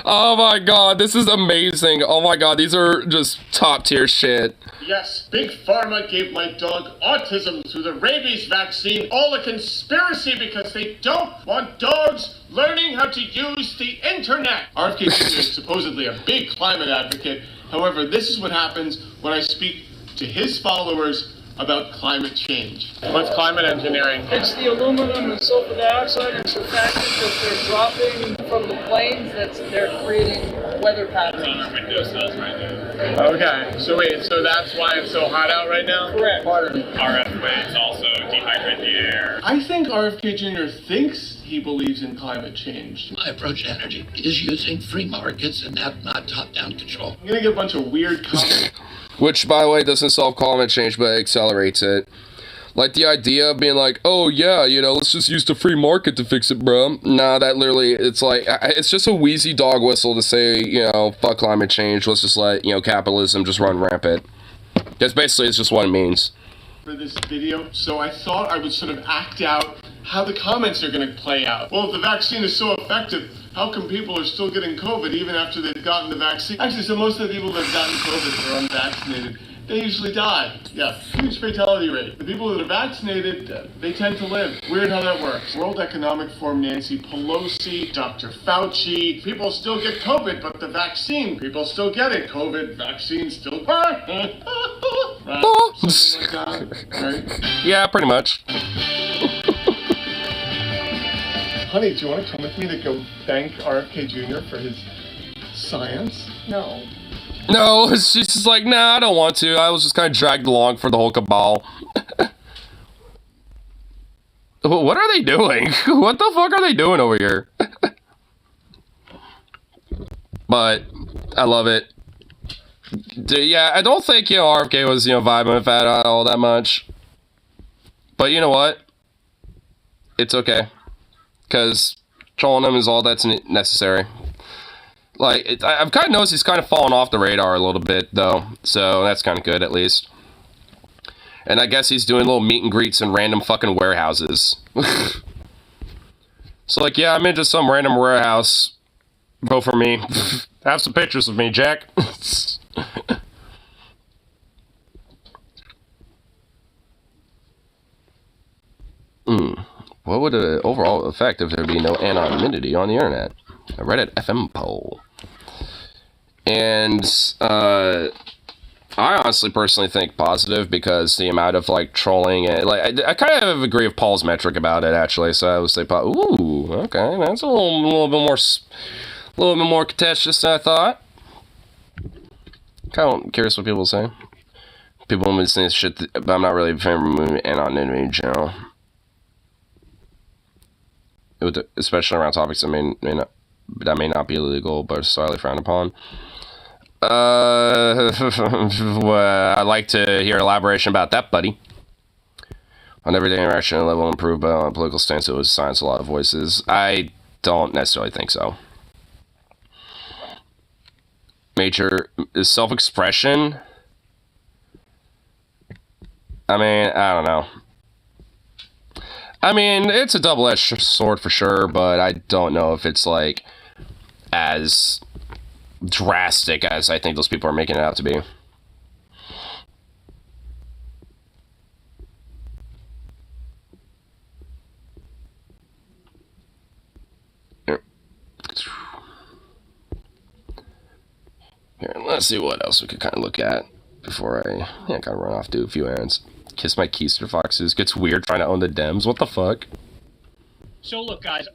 Oh my god, this is amazing. Oh my god, these are just top tier shit. Yes, Big Pharma gave my dog autism through the rabies vaccine. All a conspiracy because they don't want dogs learning how to use the internet. RFK Jr. is supposedly a big climate advocate. However, this is what happens when I speak to his followers about climate change. What's climate engineering? It's the aluminum and sulfur dioxide and surfactant that they're dropping from the planes they're creating weather patterns. On our windowsills right now. Okay, so wait, so that's why it's so hot out right now? Correct. RF waves also dehydrate the air. I think RFK Jr. thinks he believes in climate change. My approach to energy is using free markets and not top-down control. I'm gonna get a bunch of weird comments. Which, by the way, doesn't solve climate change, but accelerates it. Like, the idea of being like, oh, yeah, let's just use the free market to fix it, bro. Nah, that literally, it's like, it's just a wheezy dog whistle to say, fuck climate change. Let's just let, capitalism just run rampant. That's basically, it's just what it means. For this video, so I thought I would sort of act out how the comments are going to play out. Well, if the vaccine is so effective, how come people are still getting COVID even after they've gotten the vaccine? Actually, so most of the people that have gotten COVID are unvaccinated. They usually die. Yeah, huge fatality rate. The people that are vaccinated, they tend to live. Weird how that works. World Economic Forum, Nancy Pelosi, Dr. Fauci. People still get COVID, but the vaccine, people still get it. COVID, vaccine still... Right? Something like that, right? Yeah, pretty much. Honey, do you want to come with me to go thank RFK Jr. for his science? No. No, she's just like, nah, I don't want to. I was just kind of dragged along for the whole cabal. What are they doing? What the fuck are they doing over here? But I love it. Yeah, I don't think, RFK was, vibing with that all that much. But you know what? It's okay. Because trolling him is all that's necessary. Like, I've kind of noticed he's kind of fallen off the radar a little bit, though. So that's kind of good, at least. And I guess he's doing little meet and greets in random fucking warehouses. So, like, yeah, I'm into some random warehouse. Vote for me. Have some pictures of me, Jack. What would the overall effect if there be no anonymity on the internet? A Reddit FM poll. And, I honestly personally think positive because the amount of, like, trolling and, like, I kind of agree with Paul's metric about it, actually, so I would say, ooh, okay, that's a little bit more contentious than I thought. Kind of curious what people say. People have been saying shit, but I'm not really a fan of movie and on anime in general. Especially around topics that may not be illegal, but are slightly frowned upon. I'd like to hear elaboration about that, buddy. On everyday interaction, level improved, but on a political stance, it was silence a lot of voices. I don't necessarily think so. Major self-expression. I mean, I don't know. I mean, it's a double-edged sword for sure, but I don't know if it's like as drastic as I think those people are making it out to be. Here, let's see what else we could kind of look at before I kind of run off, do a few errands. Kiss my keister foxes. Gets weird trying to own the Dems. What the fuck? So look, guys.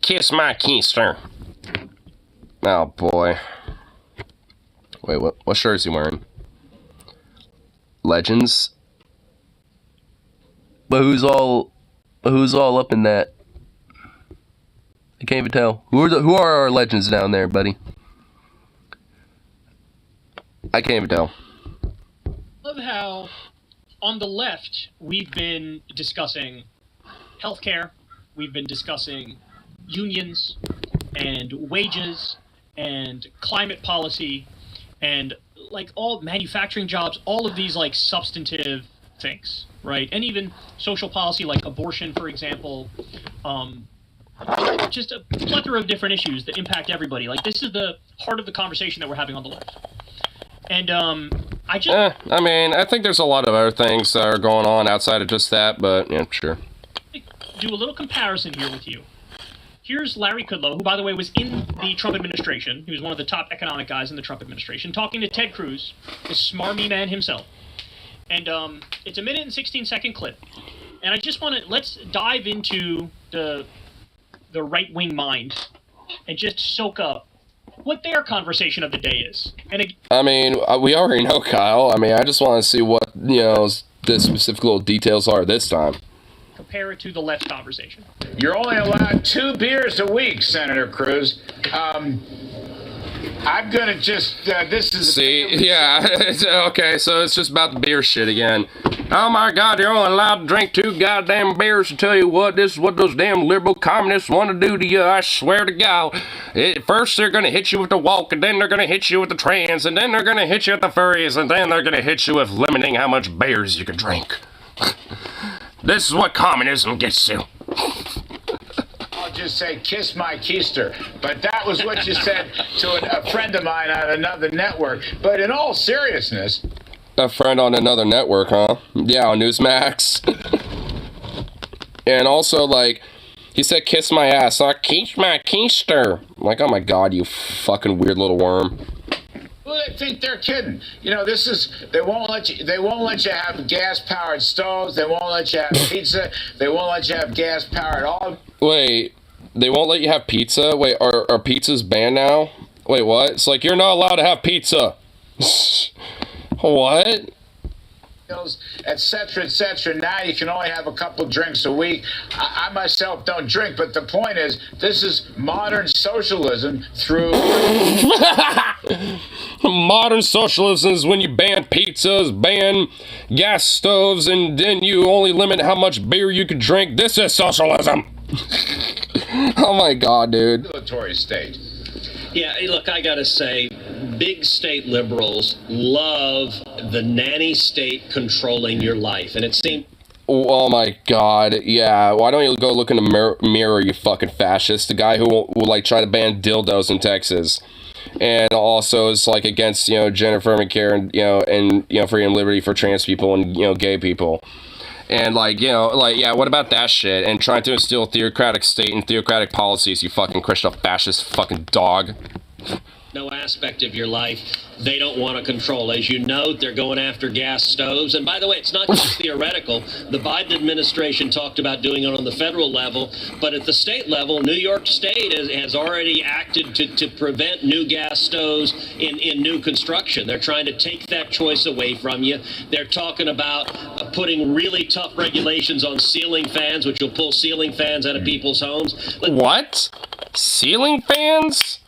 Kiss my keister. Oh boy. Wait, what shirt is he wearing? Legends. But who's all up in that? I can't even tell. Who are our legends down there, buddy? I can't even tell. Love how on the left we've been discussing healthcare, we've been discussing unions and wages and climate policy and like all manufacturing jobs, all of these like substantive things, right? And even social policy like abortion, for example, just a plethora of different issues that impact everybody. Like this is the heart of the conversation that we're having on the left. And I mean, I think there's a lot of other things that are going on outside of just that, but yeah, sure. Do a little comparison here with you. Here's Larry Kudlow, who, by the way, was in the Trump administration. He was one of the top economic guys in the Trump administration, talking to Ted Cruz, the smarmy man himself. And it's a 1 and 16-second clip. And I just want to, let's dive into the right-wing mind and just soak up what their conversation of the day is. And I mean, we already know, Kyle. I mean, I just want to see what, the specific little details are this time. Compare it to the left conversation. You're only allowed 2 beers a week, Senator Cruz. I'm gonna just, this is... See, yeah, okay, so it's just about the beer shit again. Oh my god, you're only allowed to drink 2 goddamn beers. To tell you what, this is what those damn liberal communists want to do to you, I swear to God. First they're gonna hit you with the woke, and then they're gonna hit you with the trans, and then they're gonna hit you with the furries, and then they're gonna hit you with limiting how much beers you can drink. This is what communism gets you. I'll just say, kiss my keister. But that was what you said to a friend of mine on another network. But in all seriousness... A friend on another network, huh? Yeah, on Newsmax. And also, like, he said, kiss my ass. So I kiss my keister. I'm like, oh my god, you fucking weird little worm. Well, they think they're kidding. This is, they won't let you have gas-powered stoves. They won't let you have pizza. They won't let you have gas-powered all. Wait, they won't let you have pizza? Wait, are pizzas banned now? Wait, what? It's like, you're not allowed to have pizza. What? Etc., etc. Now you can only have a couple drinks a week. I myself don't drink, but the point is, this is modern socialism through... Modern socialism is when you ban pizzas, ban gas stoves, and then you only limit how much beer you can drink. This is socialism. Oh my god, dude. Regulatory state. Yeah, look, I gotta say, big state liberals love the nanny state controlling your life, and it seems... Oh my god, yeah, why don't you go look in the mirror, you fucking fascist? The guy who will like, try to ban dildos in Texas. And also is, like, against, gender affirming care and, and freedom and liberty for trans people and, gay people. And, yeah, what about that shit? And trying to instill theocratic state and theocratic policies, you fucking Christian fascist fucking dog. no aspect of your life they don't want to control. As you know, they're going after gas stoves. And by the way, it's not just theoretical. The Biden administration talked about doing it on the federal level, but at the state level, New York State has already acted to prevent new gas stoves in new construction. They're trying to take that choice away from you. They're talking about putting really tough regulations on ceiling fans, which will pull ceiling fans out of people's homes. What? Ceiling fans?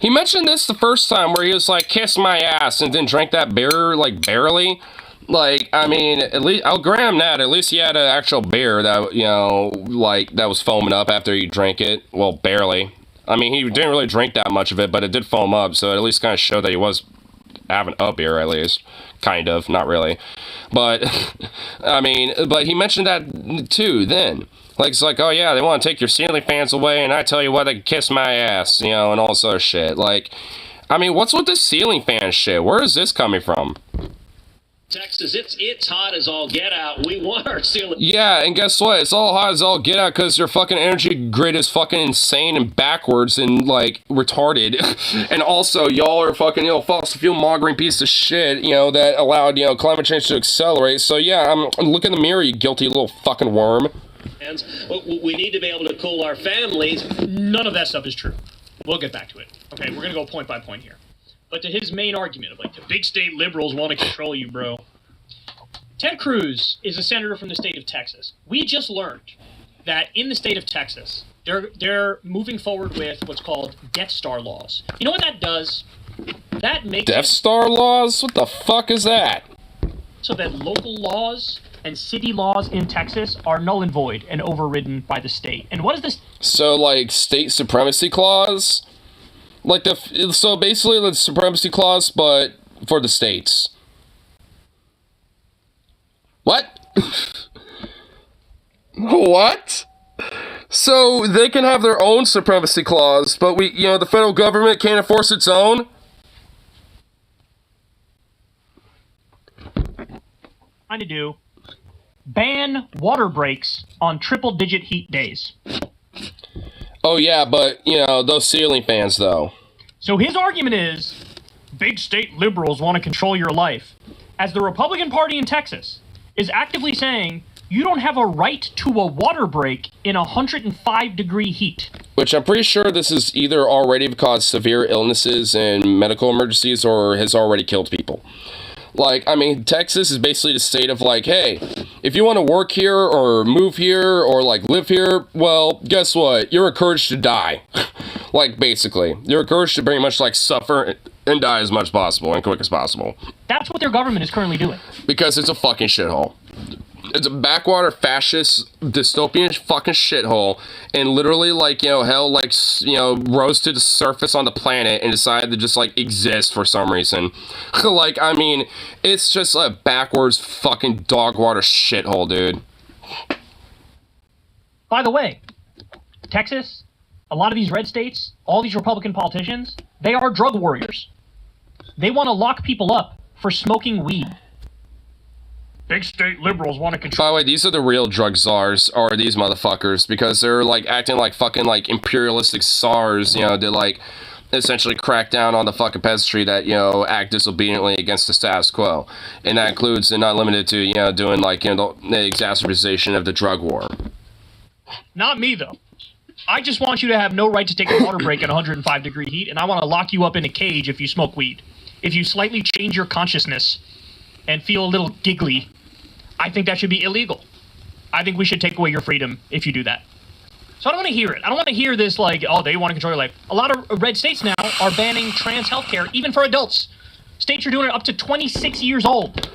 He mentioned this the first time where he was like, kiss my ass, and then drank that beer, like, barely. Like, I mean, at least, I'll grant him that. At least he had an actual beer that, you know, like, that was foaming up after he drank it. Well, barely. I mean, he didn't really drink that much of it, but it did foam up, so it at least kind of showed that he was having a beer, at least. Kind of, not really. But, I mean, but he mentioned that, too, then. Like, it's like, oh yeah, they want to take your ceiling fans away, and I tell you what, they can kiss my ass, you know, and all this other shit. Like, I mean, what's with this ceiling fan shit? Where is this coming from? Texas, it's hot as all get out. We want our ceiling. Yeah, and guess what? It's all hot as all get out because your fucking energy grid is fucking insane and backwards and, like, retarded. And also, y'all are fucking, you know, fossil fuel mongering piece of shit, you know, that allowed, you know, climate change to accelerate. So, yeah, look in the mirror, you guilty little fucking worm. We need to be able to cool our families. None of that stuff is true. We'll get back to it. Okay, we're going to go point by point here. But to his main argument of, like, the big state liberals want to control you, bro. Ted Cruz is a senator from the state of Texas. We just learned that in the state of Texas, they're moving forward with what's called Death Star laws. You know what that does? That makes Death Star laws? What the fuck is that? So that local laws and city laws in Texas are null and void and overridden by the state. And what is this? So, like, state supremacy clause? Like, so basically the supremacy clause, but for the states. What? What? So, they can have their own supremacy clause, but we, you know, the federal government can't enforce its own? Trying to do. Ban water breaks on triple-digit heat days. Oh yeah, but, you know, those ceiling fans, though. So his argument is, big state liberals want to control your life. As the Republican Party in Texas is actively saying, you don't have a right to a water break in 105-degree heat. Which I'm pretty sure this is either already caused severe illnesses and medical emergencies or has already killed people. Like, I mean, Texas is basically the state of, like, hey, if you want to work here or move here or, like, live here, well, guess what? You're encouraged to die. Like, basically. You're encouraged to pretty much, like, suffer and die as much as possible and quick as possible. That's what their government is currently doing. Because it's a fucking shithole. It's a backwater fascist dystopian fucking shithole, and literally, like, you know, hell, like, you know, rose to the surface on the planet and decided to just, like, exist for some reason. Like, I mean, it's just a backwards fucking dog water shithole, dude. By the way, Texas, a lot of these red states, all these Republican politicians, they are drug warriors. They want to lock people up for smoking weed. Big state liberals want to control. By the way, these are the real drug czars, are these motherfuckers, because they're, like, acting like fucking, like, imperialistic czars, you know, to, like, essentially crack down on the fucking peasantry that, you know, act disobediently against the status quo. And that includes, and not limited to, you know, doing, like, you know, the exacerbation of the drug war. Not me, though. I just want you to have no right to take a water break at 105-degree heat, and I want to lock you up in a cage if you smoke weed. If you slightly change your consciousness and feel a little giggly, I think that should be illegal. I think we should take away your freedom if you do that. So I don't want to hear it. I don't want to hear this like, oh, they want to control your life. A lot of red states now are banning trans healthcare, even for adults. States are doing it up to 26 years old.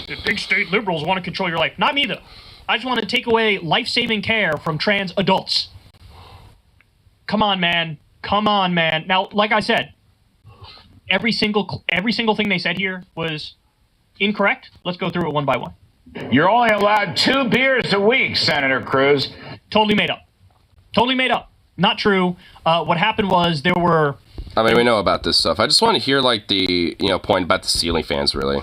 The big state liberals want to control your life. Not me, though. I just want to take away life-saving care from trans adults. Come on, man. Come on, man. Now, like I said, every single thing they said here was incorrect. Let's go through it one by one. You're only allowed 2 beers a week, Senator Cruz. Totally made up. Totally made up. Not true. What happened was there were... I mean, we know about this stuff. I just want to hear, like, the, you know, point about the ceiling fans, really.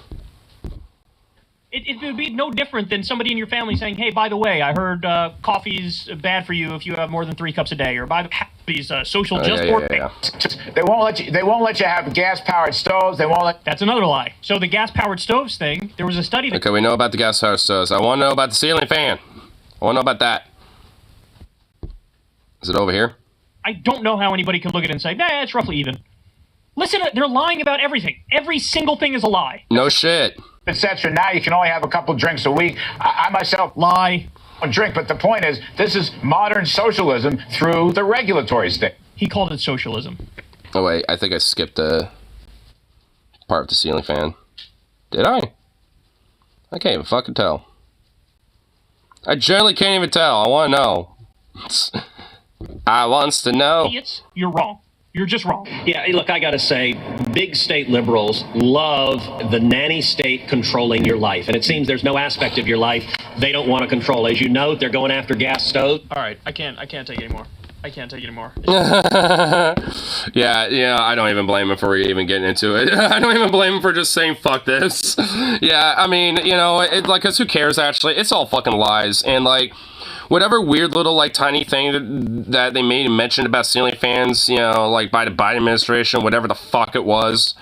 It would be no different than somebody in your family saying, hey, by the way, I heard coffee's bad for you if you have more than 3 cups a day, or by the these social just yeah. They won't let you have gas-powered stoves. They won't let. That's another lie. So the gas-powered stoves thing, there was a study that... Okay, we know about the gas-powered stoves. I want to know about the ceiling fan. I want to know about that. Is it over here? I don't know how anybody could look at it and say, nah, it's roughly even. Listen, they're lying about everything. Every single thing is a lie. No shit. Etc. Now you can only have a couple drinks a week. I myself lie. Don't drink, but the point is, this is modern socialism through the regulatory state. He called it socialism. Oh wait, I think I skipped a part of the ceiling fan. Did I? I can't even fucking tell. I generally can't even tell. I want to know. I wants to know. Idiots, you're wrong. You're just wrong. Yeah, look, I gotta say, big state liberals love the nanny state controlling your life. And it seems there's no aspect of your life they don't want to control. As you know, they're going after gas stoves. All right, I can't take it anymore. I can't take it anymore. yeah, I don't even blame him for even getting into it. I don't even blame him for just saying, fuck this. Yeah, I mean, you know, cause who cares, actually? It's all fucking lies. And, like, whatever weird little, like, tiny thing that they made and mentioned about ceiling fans, you know, like, by the Biden administration, whatever the fuck it was,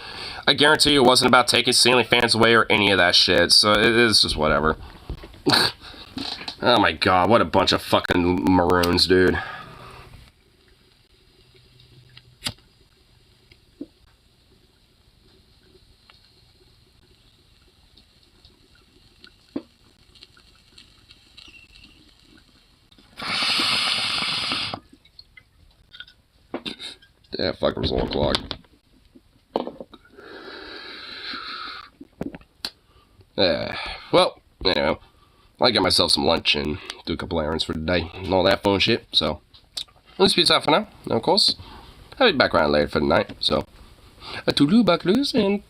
I guarantee you it wasn't about taking ceiling fans away or any of that shit. So it's just whatever. Oh my god, what a bunch of fucking maroons, dude. Yeah, fuck, it was 1 o'clock. Well, you know, I get myself some lunch and do a couple errands for the day and all that fun shit, so let's peace out for now. And of course, I'll be back around later for the night, so a toodaloo buckaroos and